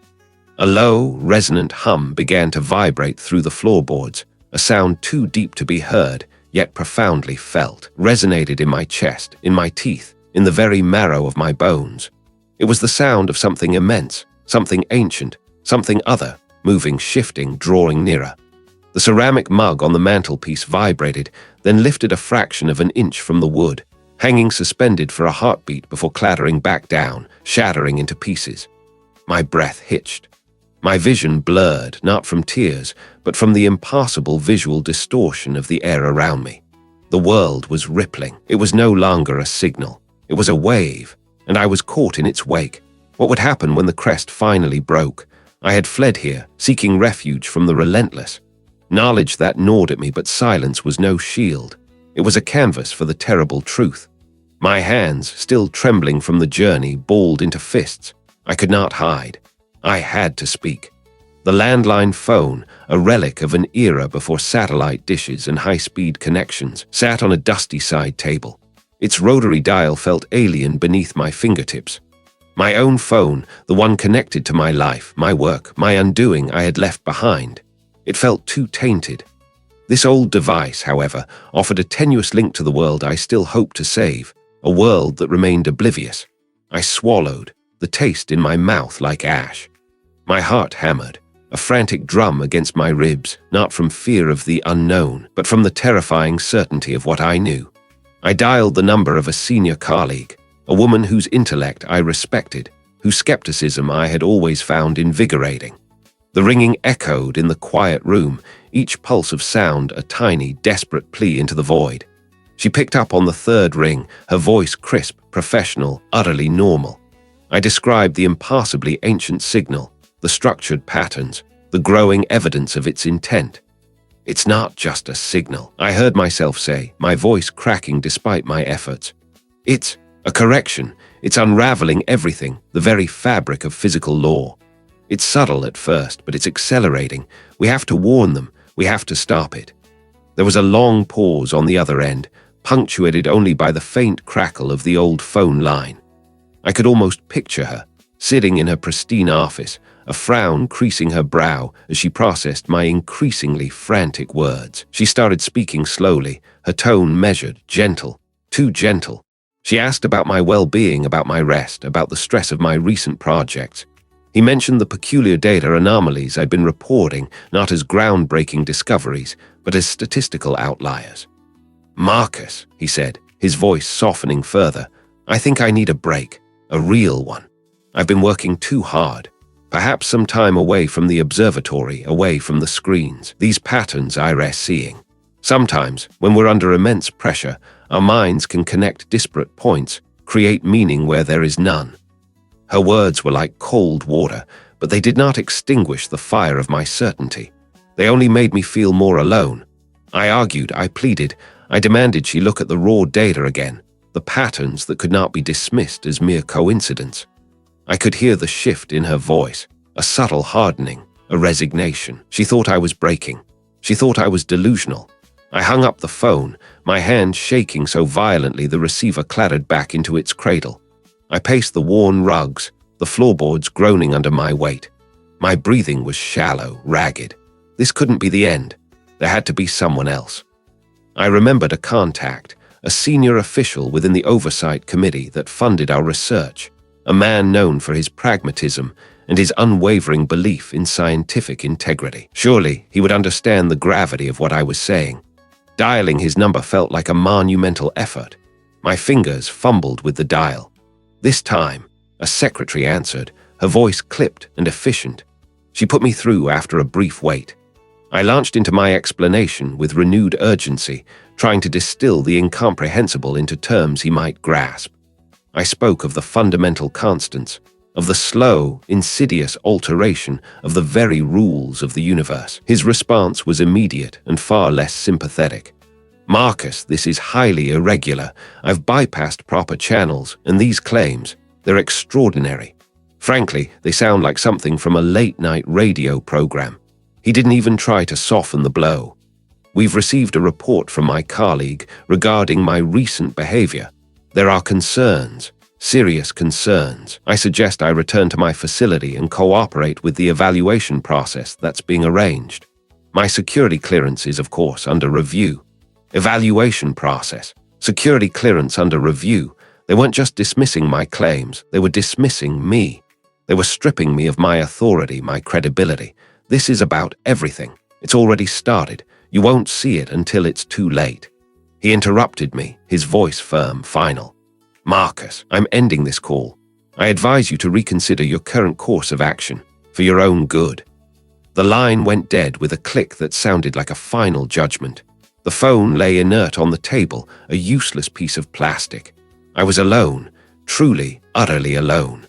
A low, resonant hum began to vibrate through the floorboards, a sound too deep to be heard, yet profoundly felt, resonated in my chest, in my teeth, in the very marrow of my bones. It was the sound of something immense, something ancient, something other, moving, shifting, drawing nearer. The ceramic mug on the mantelpiece vibrated, then lifted a fraction of an inch from the wood, hanging suspended for a heartbeat before clattering back down, shattering into pieces. My breath hitched. My vision blurred, not from tears, but from the impossible visual distortion of the air around me. The world was rippling. It was no longer a signal. It was a wave, and I was caught in its wake. What would happen when the crest finally broke? I had fled here, seeking refuge from the relentless. Knowledge that gnawed at me, but silence was no shield. It was a canvas for the terrible truth. My hands, still trembling from the journey, balled into fists. I could not hide. I had to speak. The landline phone, a relic of an era before satellite dishes and high-speed connections, sat on a dusty side table. Its rotary dial felt alien beneath my fingertips. My own phone, the one connected to my life, my work, my undoing I had left behind. It felt too tainted. This old device, however, offered a tenuous link to the world I still hoped to save, a world that remained oblivious. I swallowed, the taste in my mouth like ash. My heart hammered, a frantic drum against my ribs, not from fear of the unknown, but from the terrifying certainty of what I knew. I dialed the number of a senior colleague, a woman whose intellect I respected, whose skepticism I had always found invigorating. The ringing echoed in the quiet room, each pulse of sound a tiny, desperate plea into the void. She picked up on the third ring, her voice crisp, professional, utterly normal. I described the impassably ancient signal, the structured patterns, the growing evidence of its intent. It's not just a signal, I heard myself say, my voice cracking despite my efforts. It's a correction. It's unraveling everything, the very fabric of physical law. It's subtle at first, but it's accelerating. We have to warn them. We have to stop it. There was a long pause on the other end, punctuated only by the faint crackle of the old phone line. I could almost picture her, sitting in her pristine office, a frown creasing her brow as she processed my increasingly frantic words. She started speaking slowly, her tone measured, gentle, too gentle. She asked about my well-being, about my rest, about the stress of my recent projects. He mentioned the peculiar data anomalies I'd been reporting, not as groundbreaking discoveries, but as statistical outliers. "Marcus," he said, his voice softening further, "I think I need a break, a real one. I've been working too hard. Perhaps some time away from the observatory, away from the screens. These patterns I'm seeing. Sometimes, when we're under immense pressure, our minds can connect disparate points, create meaning where there is none." Her words were like cold water, but they did not extinguish the fire of my certainty. They only made me feel more alone. I argued, I pleaded, I demanded she look at the raw data again, the patterns that could not be dismissed as mere coincidence. I could hear the shift in her voice, a subtle hardening, a resignation. She thought I was breaking. She thought I was delusional. I hung up the phone, my hand shaking so violently the receiver clattered back into its cradle. I paced the worn rugs, the floorboards groaning under my weight. My breathing was shallow, ragged. This couldn't be the end. There had to be someone else. I remembered a contact, a senior official within the oversight committee that funded our research, a man known for his pragmatism and his unwavering belief in scientific integrity. Surely he would understand the gravity of what I was saying. Dialing his number felt like a monumental effort. My fingers fumbled with the dial. This time, a secretary answered, her voice clipped and efficient. She put me through after a brief wait. I launched into my explanation with renewed urgency, trying to distill the incomprehensible into terms he might grasp. I spoke of the fundamental constants, of the slow, insidious alteration of the very rules of the universe. His response was immediate and far less sympathetic. "Marcus, this is highly irregular. I've bypassed proper channels, and these claims, they're extraordinary. Frankly, they sound like something from a late-night radio program." He didn't even try to soften the blow. "We've received a report from my colleague regarding my recent behavior. There are concerns, serious concerns. I suggest I return to my facility and cooperate with the evaluation process that's being arranged. My security clearance is, of course, under review." Evaluation process. Security clearance under review. They weren't just dismissing my claims, they were dismissing me. They were stripping me of my authority, my credibility. This is about everything. It's already started. You won't see it until it's too late. He interrupted me, his voice firm, final. "Marcus, I'm ending this call. I advise you to reconsider your current course of action, for your own good." The line went dead with a click that sounded like a final judgment. The phone lay inert on the table, a useless piece of plastic. I was alone, truly, utterly alone.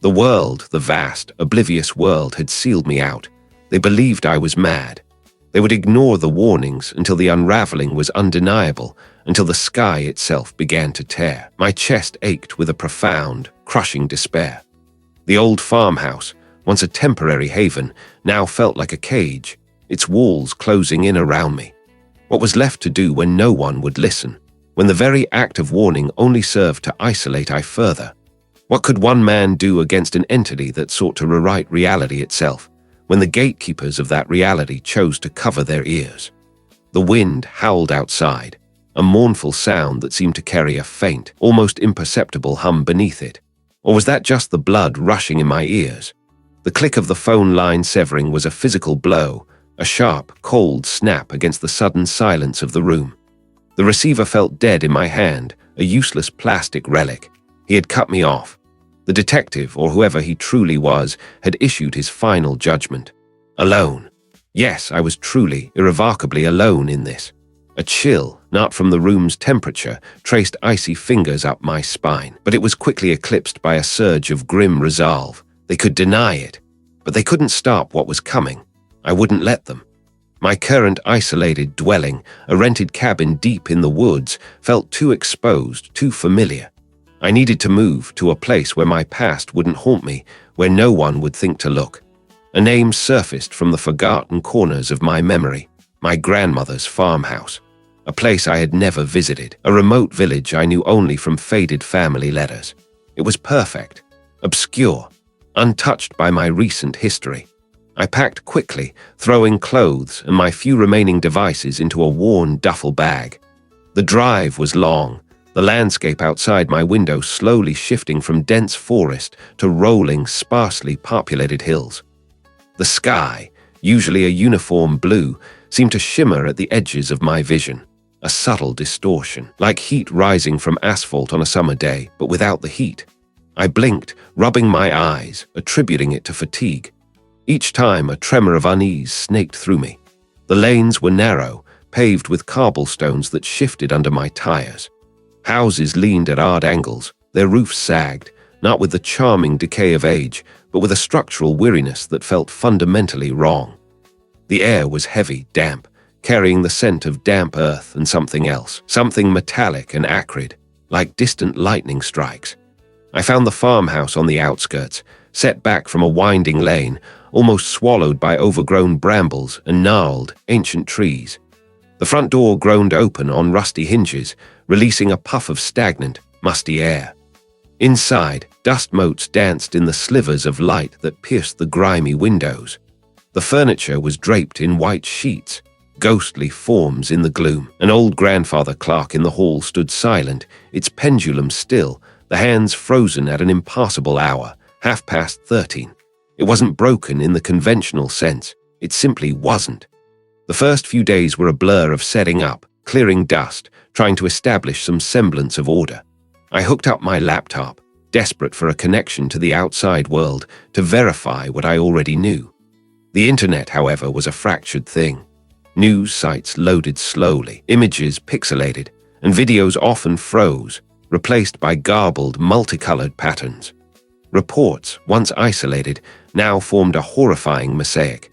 The world, the vast, oblivious world, had sealed me out. They believed I was mad. They would ignore the warnings until the unraveling was undeniable, until the sky itself began to tear. My chest ached with a profound, crushing despair. The old farmhouse, once a temporary haven, now felt like a cage, its walls closing in around me. What was left to do when no one would listen, when the very act of warning only served to isolate I further? What could one man do against an entity that sought to rewrite reality itself, when the gatekeepers of that reality chose to cover their ears? The wind howled outside, a mournful sound that seemed to carry a faint, almost imperceptible hum beneath it. Or was that just the blood rushing in my ears? The click of the phone line severing was a physical blow, a sharp, cold snap against the sudden silence of the room. The receiver felt dead in my hand, a useless plastic relic. He had cut me off. The detective, or whoever he truly was, had issued his final judgment. Alone. Yes, I was truly, irrevocably alone in this. A chill, not from the room's temperature, traced icy fingers up my spine, but it was quickly eclipsed by a surge of grim resolve. They could deny it, but they couldn't stop what was coming. I wouldn't let them. My current isolated dwelling, a rented cabin deep in the woods, felt too exposed, too familiar. I needed to move to a place where my past wouldn't haunt me, where no one would think to look. A name surfaced from the forgotten corners of my memory, my grandmother's farmhouse. A place I had never visited, a remote village I knew only from faded family letters. It was perfect, obscure, untouched by my recent history. I packed quickly, throwing clothes and my few remaining devices into a worn duffel bag. The drive was long, the landscape outside my window slowly shifting from dense forest to rolling, sparsely populated hills. The sky, usually a uniform blue, seemed to shimmer at the edges of my vision, a subtle distortion, like heat rising from asphalt on a summer day, but without the heat. I blinked, rubbing my eyes, attributing it to fatigue. Each time a tremor of unease snaked through me. The lanes were narrow, paved with cobblestones that shifted under my tires. Houses leaned at odd angles, their roofs sagged, not with the charming decay of age, but with a structural weariness that felt fundamentally wrong. The air was heavy, damp, carrying the scent of damp earth and something else, something metallic and acrid, like distant lightning strikes. I found the farmhouse on the outskirts, set back from a winding lane, almost swallowed by overgrown brambles and gnarled, ancient trees. The front door groaned open on rusty hinges, releasing a puff of stagnant, musty air. Inside, dust motes danced in the slivers of light that pierced the grimy windows. The furniture was draped in white sheets, ghostly forms in the gloom. An old grandfather clock in the hall stood silent, its pendulum still, the hands frozen at an impassable hour, 13:30. It wasn't broken in the conventional sense. It simply wasn't. The first few days were a blur of setting up, clearing dust, trying to establish some semblance of order. I hooked up my laptop, desperate for a connection to the outside world, to verify what I already knew. The internet, however, was a fractured thing. News sites loaded slowly, images pixelated, and videos often froze, replaced by garbled, multicolored patterns. Reports, once isolated, now formed a horrifying mosaic.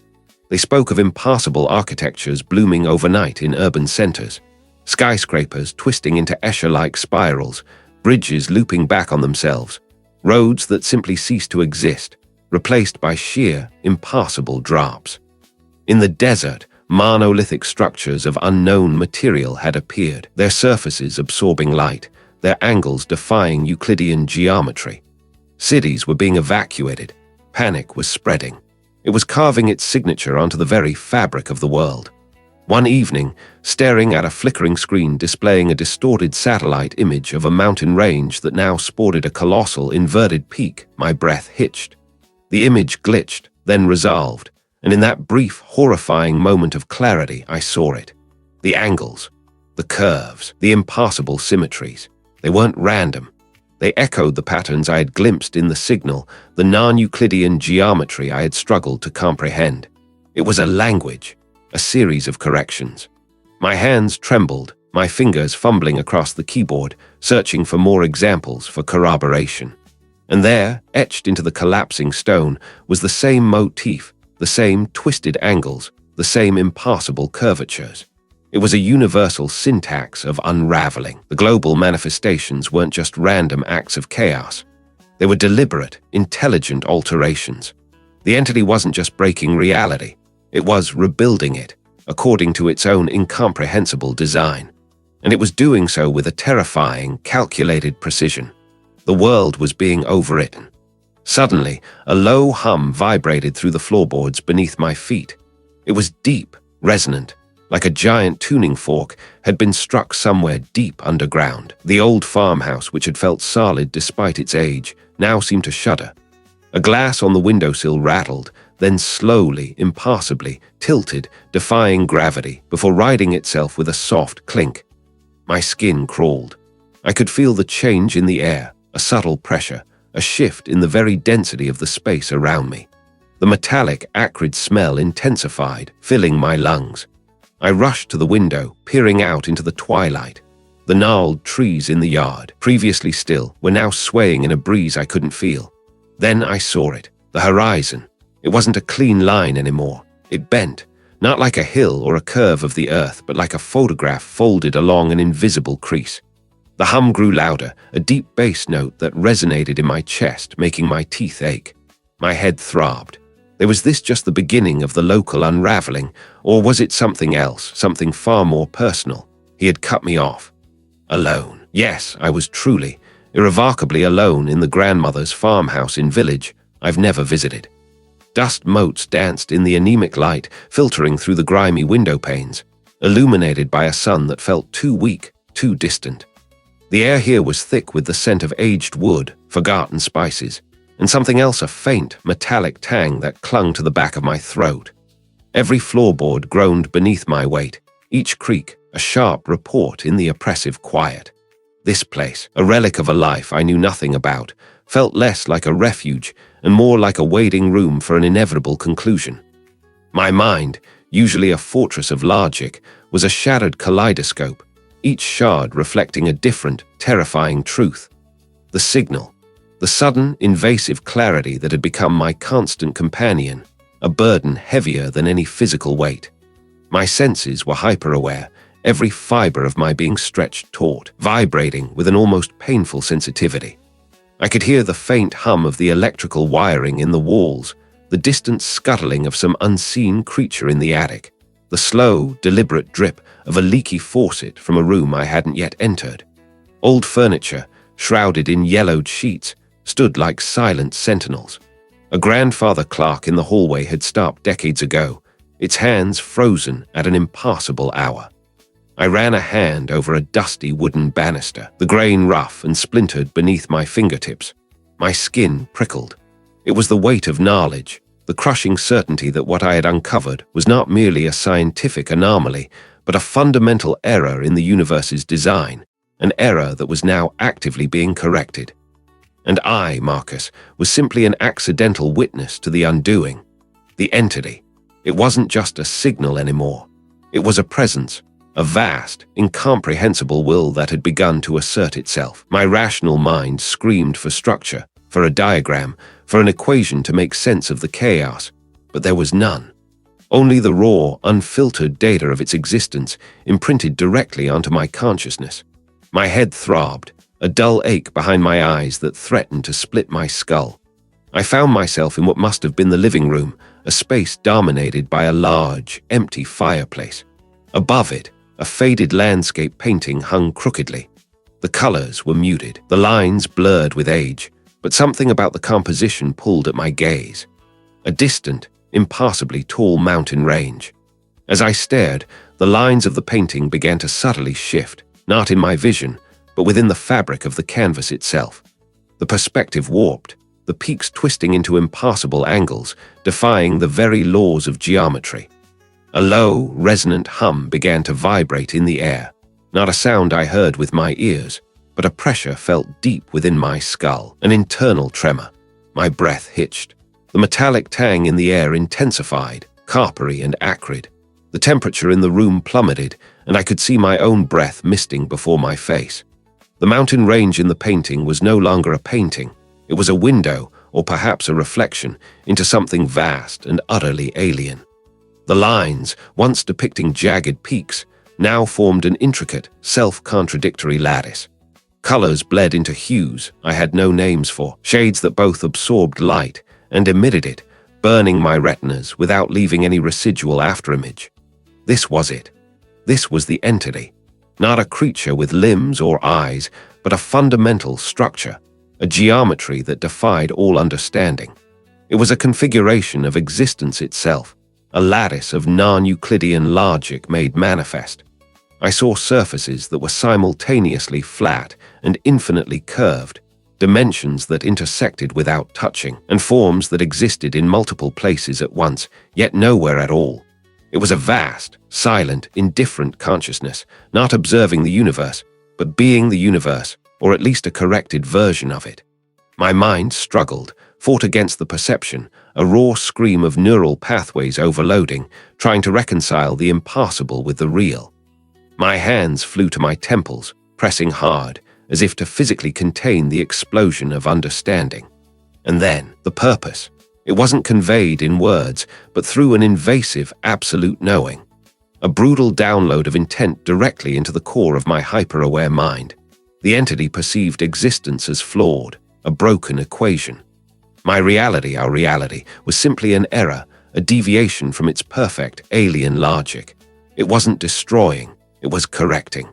They spoke of impassable architectures blooming overnight in urban centers, skyscrapers twisting into Escher-like spirals, bridges looping back on themselves, roads that simply ceased to exist, replaced by sheer, impassable drops. In the desert, monolithic structures of unknown material had appeared, their surfaces absorbing light, their angles defying Euclidean geometry. Cities were being evacuated. Panic was spreading. It was carving its signature onto the very fabric of the world. One evening, staring at a flickering screen displaying a distorted satellite image of a mountain range that now sported a colossal inverted peak, my breath hitched. The image glitched, then resolved, and in that brief, horrifying moment of clarity, I saw it. The angles, the curves, the impassable symmetries. They weren't random. They echoed the patterns I had glimpsed in the signal, the non-Euclidean geometry I had struggled to comprehend. It was a language, a series of corrections. My hands trembled, my fingers fumbling across the keyboard, searching for more examples for corroboration. And there, etched into the collapsing stone, was the same motif, the same twisted angles, the same impassable curvatures. It was a universal syntax of unraveling. The global manifestations weren't just random acts of chaos. They were deliberate, intelligent alterations. The entity wasn't just breaking reality. It was rebuilding it, according to its own incomprehensible design. And it was doing so with a terrifying, calculated precision. The world was being overwritten. Suddenly, a low hum vibrated through the floorboards beneath my feet. It was deep, resonant, like a giant tuning fork had been struck somewhere deep underground. The old farmhouse, which had felt solid despite its age, now seemed to shudder. A glass on the windowsill rattled, then slowly, impassably, tilted, defying gravity, before righting itself with a soft clink. My skin crawled. I could feel the change in the air, a subtle pressure, a shift in the very density of the space around me. The metallic, acrid smell intensified, filling my lungs. I rushed to the window, peering out into the twilight. The gnarled trees in the yard, previously still, were now swaying in a breeze I couldn't feel. Then I saw it, the horizon. It wasn't a clean line anymore. It bent, not like a hill or a curve of the earth, but like a photograph folded along an invisible crease. The hum grew louder, a deep bass note that resonated in my chest, making my teeth ache. My head throbbed. Was this just the beginning of the local unraveling, or was it something else, something far more personal? He had cut me off. Alone. Yes, I was truly, irrevocably alone in the grandmother's farmhouse in village I've never visited. Dust motes danced in the anemic light, filtering through the grimy window panes, illuminated by a sun that felt too weak, too distant. The air here was thick with the scent of aged wood, forgotten spices, and something else, a faint, metallic tang that clung to the back of my throat. Every floorboard groaned beneath my weight, each creak a sharp report in the oppressive quiet. This place, a relic of a life I knew nothing about, felt less like a refuge and more like a waiting room for an inevitable conclusion. My mind, usually a fortress of logic, was a shattered kaleidoscope, each shard reflecting a different, terrifying truth. The signal, the sudden, invasive clarity that had become my constant companion, a burden heavier than any physical weight. My senses were hyper-aware, every fiber of my being stretched taut, vibrating with an almost painful sensitivity. I could hear the faint hum of the electrical wiring in the walls, the distant scuttling of some unseen creature in the attic, the slow, deliberate drip of a leaky faucet from a room I hadn't yet entered. Old furniture, shrouded in yellowed sheets, stood like silent sentinels. A grandfather clock in the hallway had stopped decades ago, its hands frozen at an impassable hour. I ran a hand over a dusty wooden banister, the grain rough and splintered beneath my fingertips. My skin prickled. It was the weight of knowledge, the crushing certainty that what I had uncovered was not merely a scientific anomaly, but a fundamental error in the universe's design, an error that was now actively being corrected. And I, Marcus, was simply an accidental witness to the undoing. The entity. It wasn't just a signal anymore. It was a presence, a vast, incomprehensible will that had begun to assert itself. My rational mind screamed for structure, for a diagram, for an equation to make sense of the chaos, but there was none. Only the raw, unfiltered data of its existence imprinted directly onto my consciousness. My head throbbed, a dull ache behind my eyes that threatened to split my skull. I found myself in what must have been the living room, a space dominated by a large, empty fireplace. Above it, a faded landscape painting hung crookedly. The colors were muted, the lines blurred with age, but something about the composition pulled at my gaze. A distant, impassably tall mountain range. As I stared, the lines of the painting began to subtly shift, not in my vision, but within the fabric of the canvas itself. The perspective warped, the peaks twisting into impassable angles, defying the very laws of geometry. A low, resonant hum began to vibrate in the air, not a sound I heard with my ears, but a pressure felt deep within my skull, an internal tremor. My breath hitched. The metallic tang in the air intensified, coppery and acrid. The temperature in the room plummeted, and I could see my own breath misting before my face. The mountain range in the painting was no longer a painting. It was a window, or perhaps a reflection, into something vast and utterly alien. The lines, once depicting jagged peaks, now formed an intricate, self-contradictory lattice. Colors bled into hues I had no names for, shades that both absorbed light and emitted it, burning my retinas without leaving any residual afterimage. This was it. This was the entity. Not a creature with limbs or eyes, but a fundamental structure, a geometry that defied all understanding. It was a configuration of existence itself, a lattice of non-Euclidean logic made manifest. I saw surfaces that were simultaneously flat and infinitely curved, dimensions that intersected without touching, and forms that existed in multiple places at once, yet nowhere at all. It was a vast, silent, indifferent consciousness, not observing the universe, but being the universe, or at least a corrected version of it. My mind struggled, fought against the perception, a raw scream of neural pathways overloading, trying to reconcile the impossible with the real. My hands flew to my temples, pressing hard, as if to physically contain the explosion of understanding. And then, the purpose. It wasn't conveyed in words, but through an invasive, absolute knowing. A brutal download of intent directly into the core of my hyper-aware mind. The entity perceived existence as flawed, a broken equation. My reality, our reality, was simply an error, a deviation from its perfect, alien logic. It wasn't destroying, it was correcting.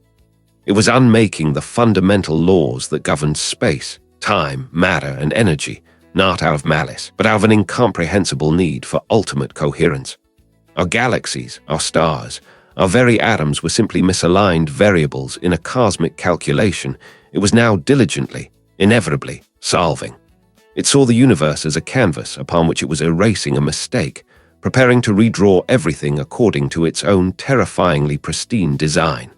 It was unmaking the fundamental laws that governed space, time, matter, and energy, not out of malice, but out of an incomprehensible need for ultimate coherence. Our galaxies, our stars, our very atoms were simply misaligned variables in a cosmic calculation, it was now diligently, inevitably, solving. It saw the universe as a canvas upon which it was erasing a mistake, preparing to redraw everything according to its own terrifyingly pristine design.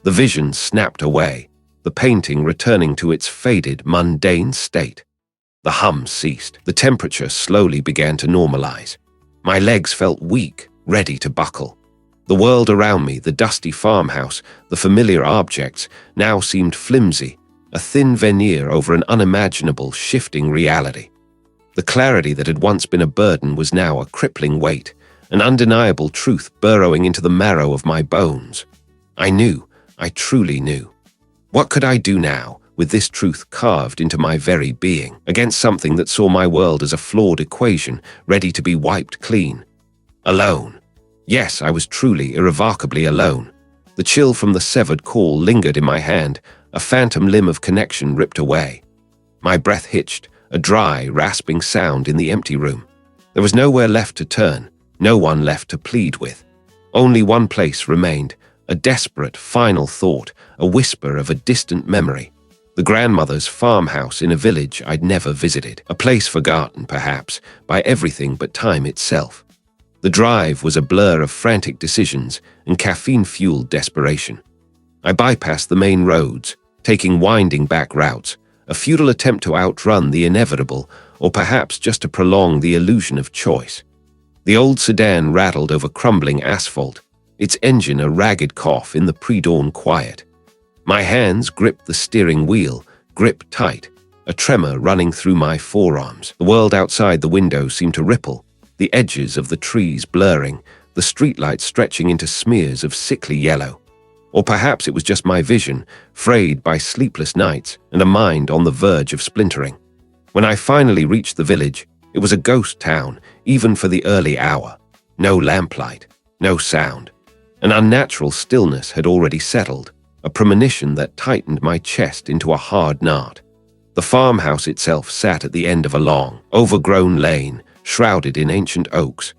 The vision snapped away, the painting returning to its faded, mundane state. The hum ceased. The temperature slowly began to normalize. My legs felt weak, ready to buckle. The world around me, the dusty farmhouse, the familiar objects, now seemed flimsy, a thin veneer over an unimaginable, shifting reality. The clarity that had once been a burden was now a crippling weight, an undeniable truth burrowing into the marrow of my bones. I knew, I truly knew. What could I do now, with this truth carved into my very being, against something that saw my world as a flawed equation, ready to be wiped clean? Alone. Yes, I was truly, irrevocably alone. The chill from the severed call lingered in my hand, a phantom limb of connection ripped away. My breath hitched, a dry, rasping sound in the empty room. There was nowhere left to turn, no one left to plead with. Only one place remained, a desperate, final thought, a whisper of a distant memory. The grandmother's farmhouse in a village I'd never visited, a place forgotten, perhaps, by everything but time itself. The drive was a blur of frantic decisions and caffeine-fueled desperation. I bypassed the main roads, taking winding back routes, a futile attempt to outrun the inevitable, or perhaps just to prolong the illusion of choice. The old sedan rattled over crumbling asphalt, its engine a ragged cough in the pre-dawn quiet. My hands gripped the steering wheel, grip tight, a tremor running through my forearms. The world outside the window seemed to ripple, the edges of the trees blurring, the streetlights stretching into smears of sickly yellow. Or perhaps it was just my vision, frayed by sleepless nights and a mind on the verge of splintering. When I finally reached the village, it was a ghost town, even for the early hour. No lamplight, no sound. An unnatural stillness had already settled, a premonition that tightened my chest into a hard knot. The farmhouse itself sat at the end of a long, overgrown lane, shrouded in ancient oaks.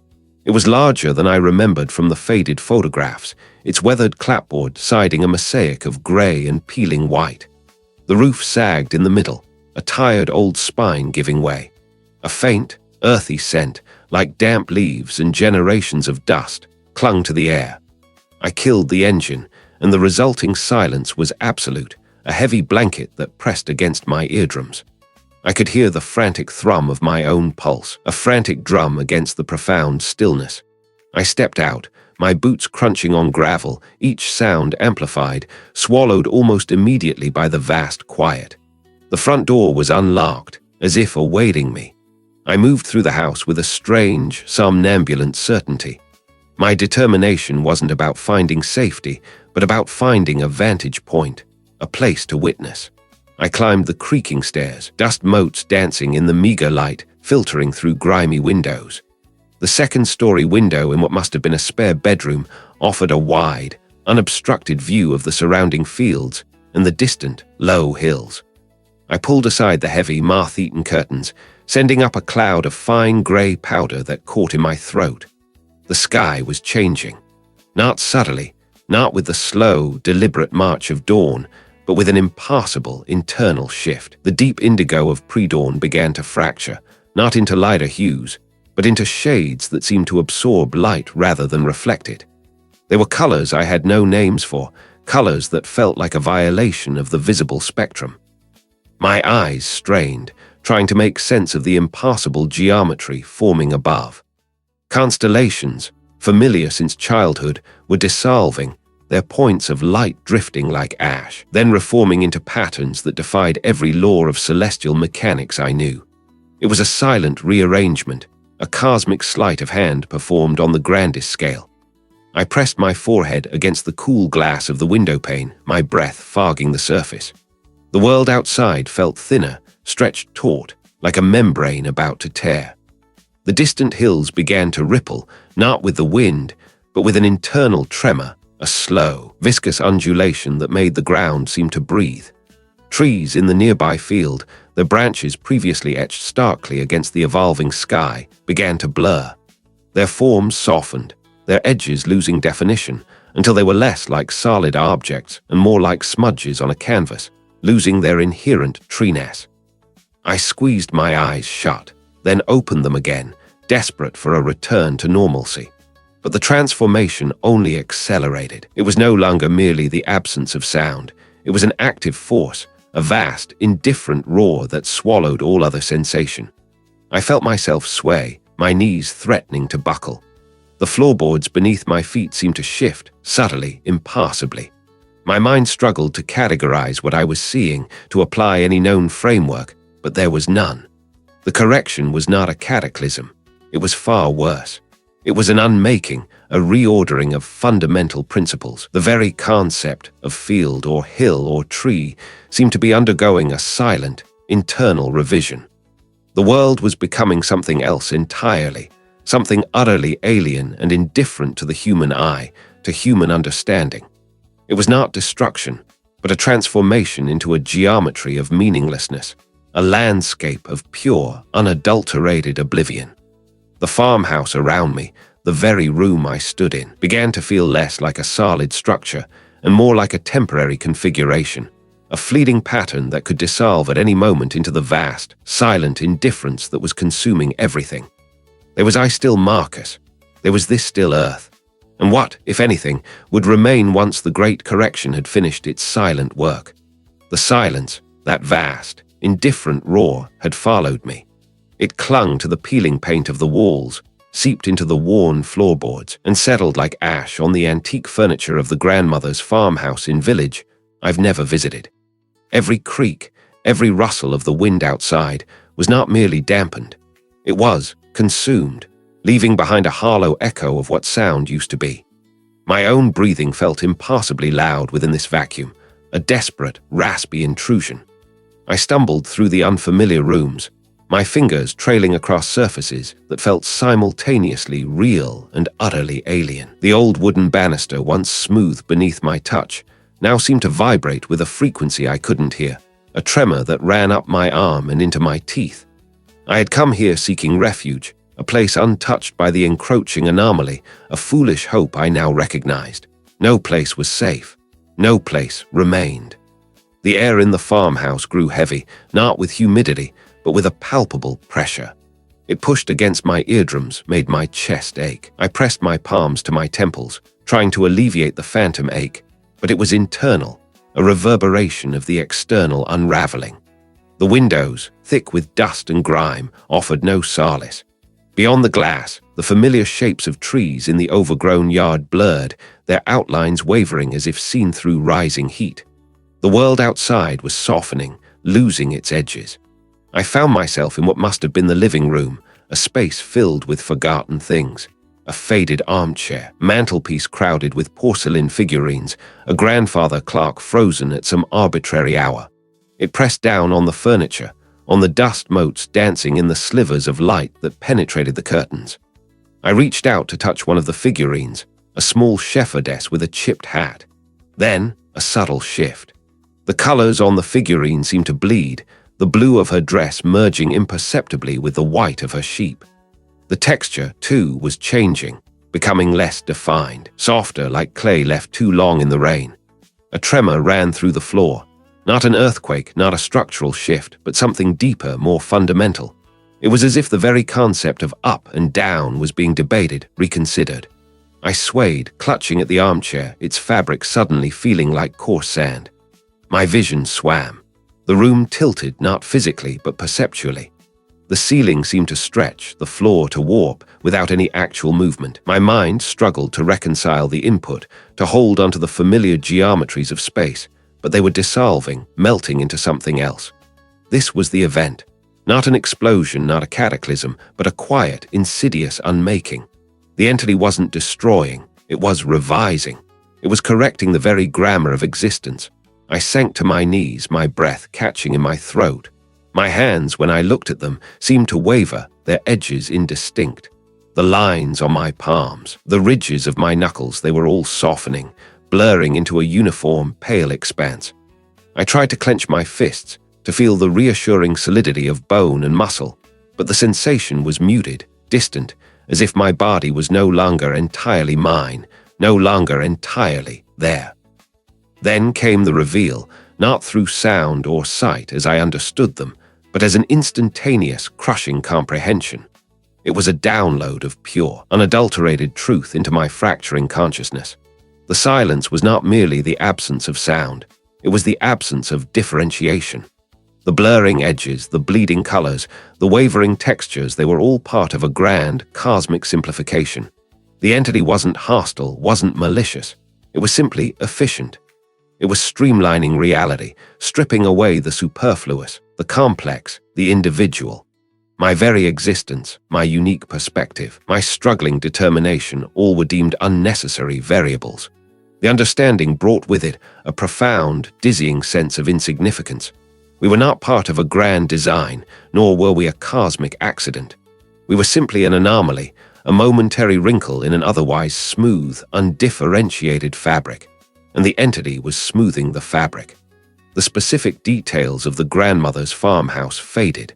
It was larger than I remembered from the faded photographs, its weathered clapboard siding a mosaic of grey and peeling white. The roof sagged in the middle, a tired old spine giving way. A faint, earthy scent, like damp leaves and generations of dust, clung to the air. I killed the engine, and the resulting silence was absolute, a heavy blanket that pressed against my eardrums. I could hear the frantic thrum of my own pulse, a frantic drum against the profound stillness. I stepped out, my boots crunching on gravel, each sound amplified, swallowed almost immediately by the vast quiet. The front door was unlocked, as if awaiting me. I moved through the house with a strange, somnambulant certainty. My determination wasn't about finding safety, but about finding a vantage point, a place to witness. I climbed the creaking stairs, dust motes dancing in the meager light, filtering through grimy windows. The second-story window in what must have been a spare bedroom offered a wide, unobstructed view of the surrounding fields and the distant, low hills. I pulled aside the heavy, moth-eaten curtains, sending up a cloud of fine grey powder that caught in my throat. The sky was changing. Not subtly, not with the slow, deliberate march of dawn, but with an impassable internal shift. The deep indigo of pre-dawn began to fracture, not into lighter hues, but into shades that seemed to absorb light rather than reflect it. There were colors I had no names for, colors that felt like a violation of the visible spectrum. My eyes strained, trying to make sense of the impassable geometry forming above. Constellations, familiar since childhood, were dissolving, their points of light drifting like ash, then reforming into patterns that defied every law of celestial mechanics I knew. It was a silent rearrangement, a cosmic sleight of hand performed on the grandest scale. I pressed my forehead against the cool glass of the windowpane, my breath fogging the surface. The world outside felt thinner, stretched taut, like a membrane about to tear. The distant hills began to ripple, not with the wind, but with an internal tremor, a slow, viscous undulation that made the ground seem to breathe. Trees in the nearby field, their branches previously etched starkly against the evolving sky, began to blur. Their forms softened, their edges losing definition, until they were less like solid objects and more like smudges on a canvas, losing their inherent treeness. I squeezed my eyes shut, then opened them again, desperate for a return to normalcy. But the transformation only accelerated. It was no longer merely the absence of sound. It was an active force, a vast, indifferent roar that swallowed all other sensation. I felt myself sway, my knees threatening to buckle. The floorboards beneath my feet seemed to shift, subtly, impassably. My mind struggled to categorize what I was seeing, to apply any known framework, but there was none. The correction was not a cataclysm. It was far worse. It was an unmaking, a reordering of fundamental principles. The very concept of field or hill or tree seemed to be undergoing a silent, internal revision. The world was becoming something else entirely, something utterly alien and indifferent to the human eye, to human understanding. It was not destruction, but a transformation into a geometry of meaninglessness, a landscape of pure, unadulterated oblivion. The farmhouse around me, the very room I stood in, began to feel less like a solid structure and more like a temporary configuration, a fleeting pattern that could dissolve at any moment into the vast, silent indifference that was consuming everything. There was I still Marcus. There was this still earth. And what, if anything, would remain once the great correction had finished its silent work? The silence, that vast, indifferent roar, had followed me. It clung to the peeling paint of the walls, seeped into the worn floorboards, and settled like ash on the antique furniture of the grandmother's farmhouse in village I've never visited. Every creak, every rustle of the wind outside was not merely dampened. It was consumed, leaving behind a hollow echo of what sound used to be. My own breathing felt impossibly loud within this vacuum, a desperate, raspy intrusion. I stumbled through the unfamiliar rooms, my fingers trailing across surfaces that felt simultaneously real and utterly alien. The old wooden banister, once smooth beneath my touch, now seemed to vibrate with a frequency I couldn't hear, a tremor that ran up my arm and into my teeth. I had come here seeking refuge, a place untouched by the encroaching anomaly, a foolish hope I now recognized. No place was safe. No place remained. The air in the farmhouse grew heavy, not with humidity, but with a palpable pressure. It pushed against my eardrums, made my chest ache. I pressed my palms to my temples, trying to alleviate the phantom ache, but it was internal, a reverberation of the external unraveling. The windows, thick with dust and grime, offered no solace. Beyond the glass, the familiar shapes of trees in the overgrown yard blurred, their outlines wavering as if seen through rising heat. The world outside was softening, losing its edges. I found myself in what must have been the living room, a space filled with forgotten things. A faded armchair, mantelpiece crowded with porcelain figurines, a grandfather clock frozen at some arbitrary hour. It pressed down on the furniture, on the dust motes dancing in the slivers of light that penetrated the curtains. I reached out to touch one of the figurines, a small shepherdess with a chipped hat. Then, a subtle shift. The colors on the figurine seemed to bleed, the blue of her dress merging imperceptibly with the white of her sheep. The texture, too, was changing, becoming less defined, softer like clay left too long in the rain. A tremor ran through the floor. Not an earthquake, not a structural shift, but something deeper, more fundamental. It was as if the very concept of up and down was being debated, reconsidered. I swayed, clutching at the armchair, its fabric suddenly feeling like coarse sand. My vision swam. The room tilted, not physically, but perceptually. The ceiling seemed to stretch, the floor to warp, without any actual movement. My mind struggled to reconcile the input, to hold onto the familiar geometries of space, but they were dissolving, melting into something else. This was the event. Not an explosion, not a cataclysm, but a quiet, insidious unmaking. The entity wasn't destroying, it was revising. It was correcting the very grammar of existence. I sank to my knees, my breath catching in my throat. My hands, when I looked at them, seemed to waver, their edges indistinct. The lines on my palms, the ridges of my knuckles, they were all softening, blurring into a uniform, pale expanse. I tried to clench my fists, to feel the reassuring solidity of bone and muscle, but the sensation was muted, distant, as if my body was no longer entirely mine, no longer entirely there. Then came the reveal, not through sound or sight as I understood them, but as an instantaneous, crushing comprehension. It was a download of pure, unadulterated truth into my fracturing consciousness. The silence was not merely the absence of sound, it was the absence of differentiation. The blurring edges, the bleeding colors, the wavering textures, they were all part of a grand, cosmic simplification. The entity wasn't hostile, wasn't malicious. It was simply efficient. It was streamlining reality, stripping away the superfluous, the complex, the individual. My very existence, my unique perspective, my struggling determination, all were deemed unnecessary variables. The understanding brought with it a profound, dizzying sense of insignificance. We were not part of a grand design, nor were we a cosmic accident. We were simply an anomaly, a momentary wrinkle in an otherwise smooth, undifferentiated fabric. And the entity was smoothing the fabric. The specific details of the grandmother's farmhouse faded.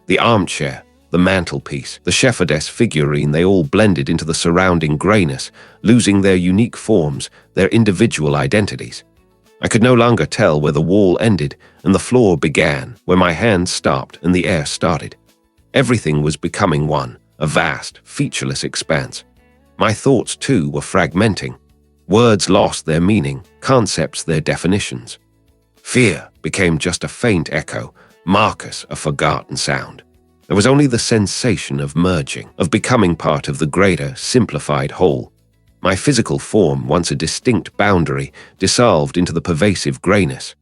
The armchair, the mantelpiece, the shepherdess figurine, they all blended into the surrounding grayness, losing their unique forms, their individual identities. I could no longer tell where the wall ended and the floor began, where my hands stopped and the air started. Everything was becoming one, a vast, featureless expanse. My thoughts, too, were fragmenting. Words lost their meaning, concepts their definitions. Fear became just a faint echo, Marcus a forgotten sound. There was only the sensation of merging, of becoming part of the greater, simplified whole. My physical form, once a distinct boundary, dissolved into the pervasive grayness.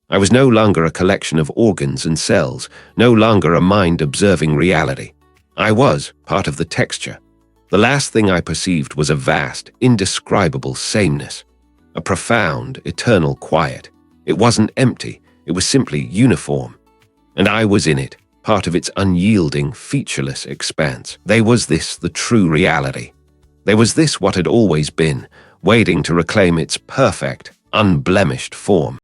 I was no longer a collection of organs and cells, no longer a mind observing reality. I was part of the texture. The last thing I perceived was a vast, indescribable sameness, a profound, eternal quiet. It wasn't empty, it was simply uniform. And I was in it, part of its unyielding, featureless expanse. There was this, the true reality. There was this what had always been, waiting to reclaim its perfect, unblemished form.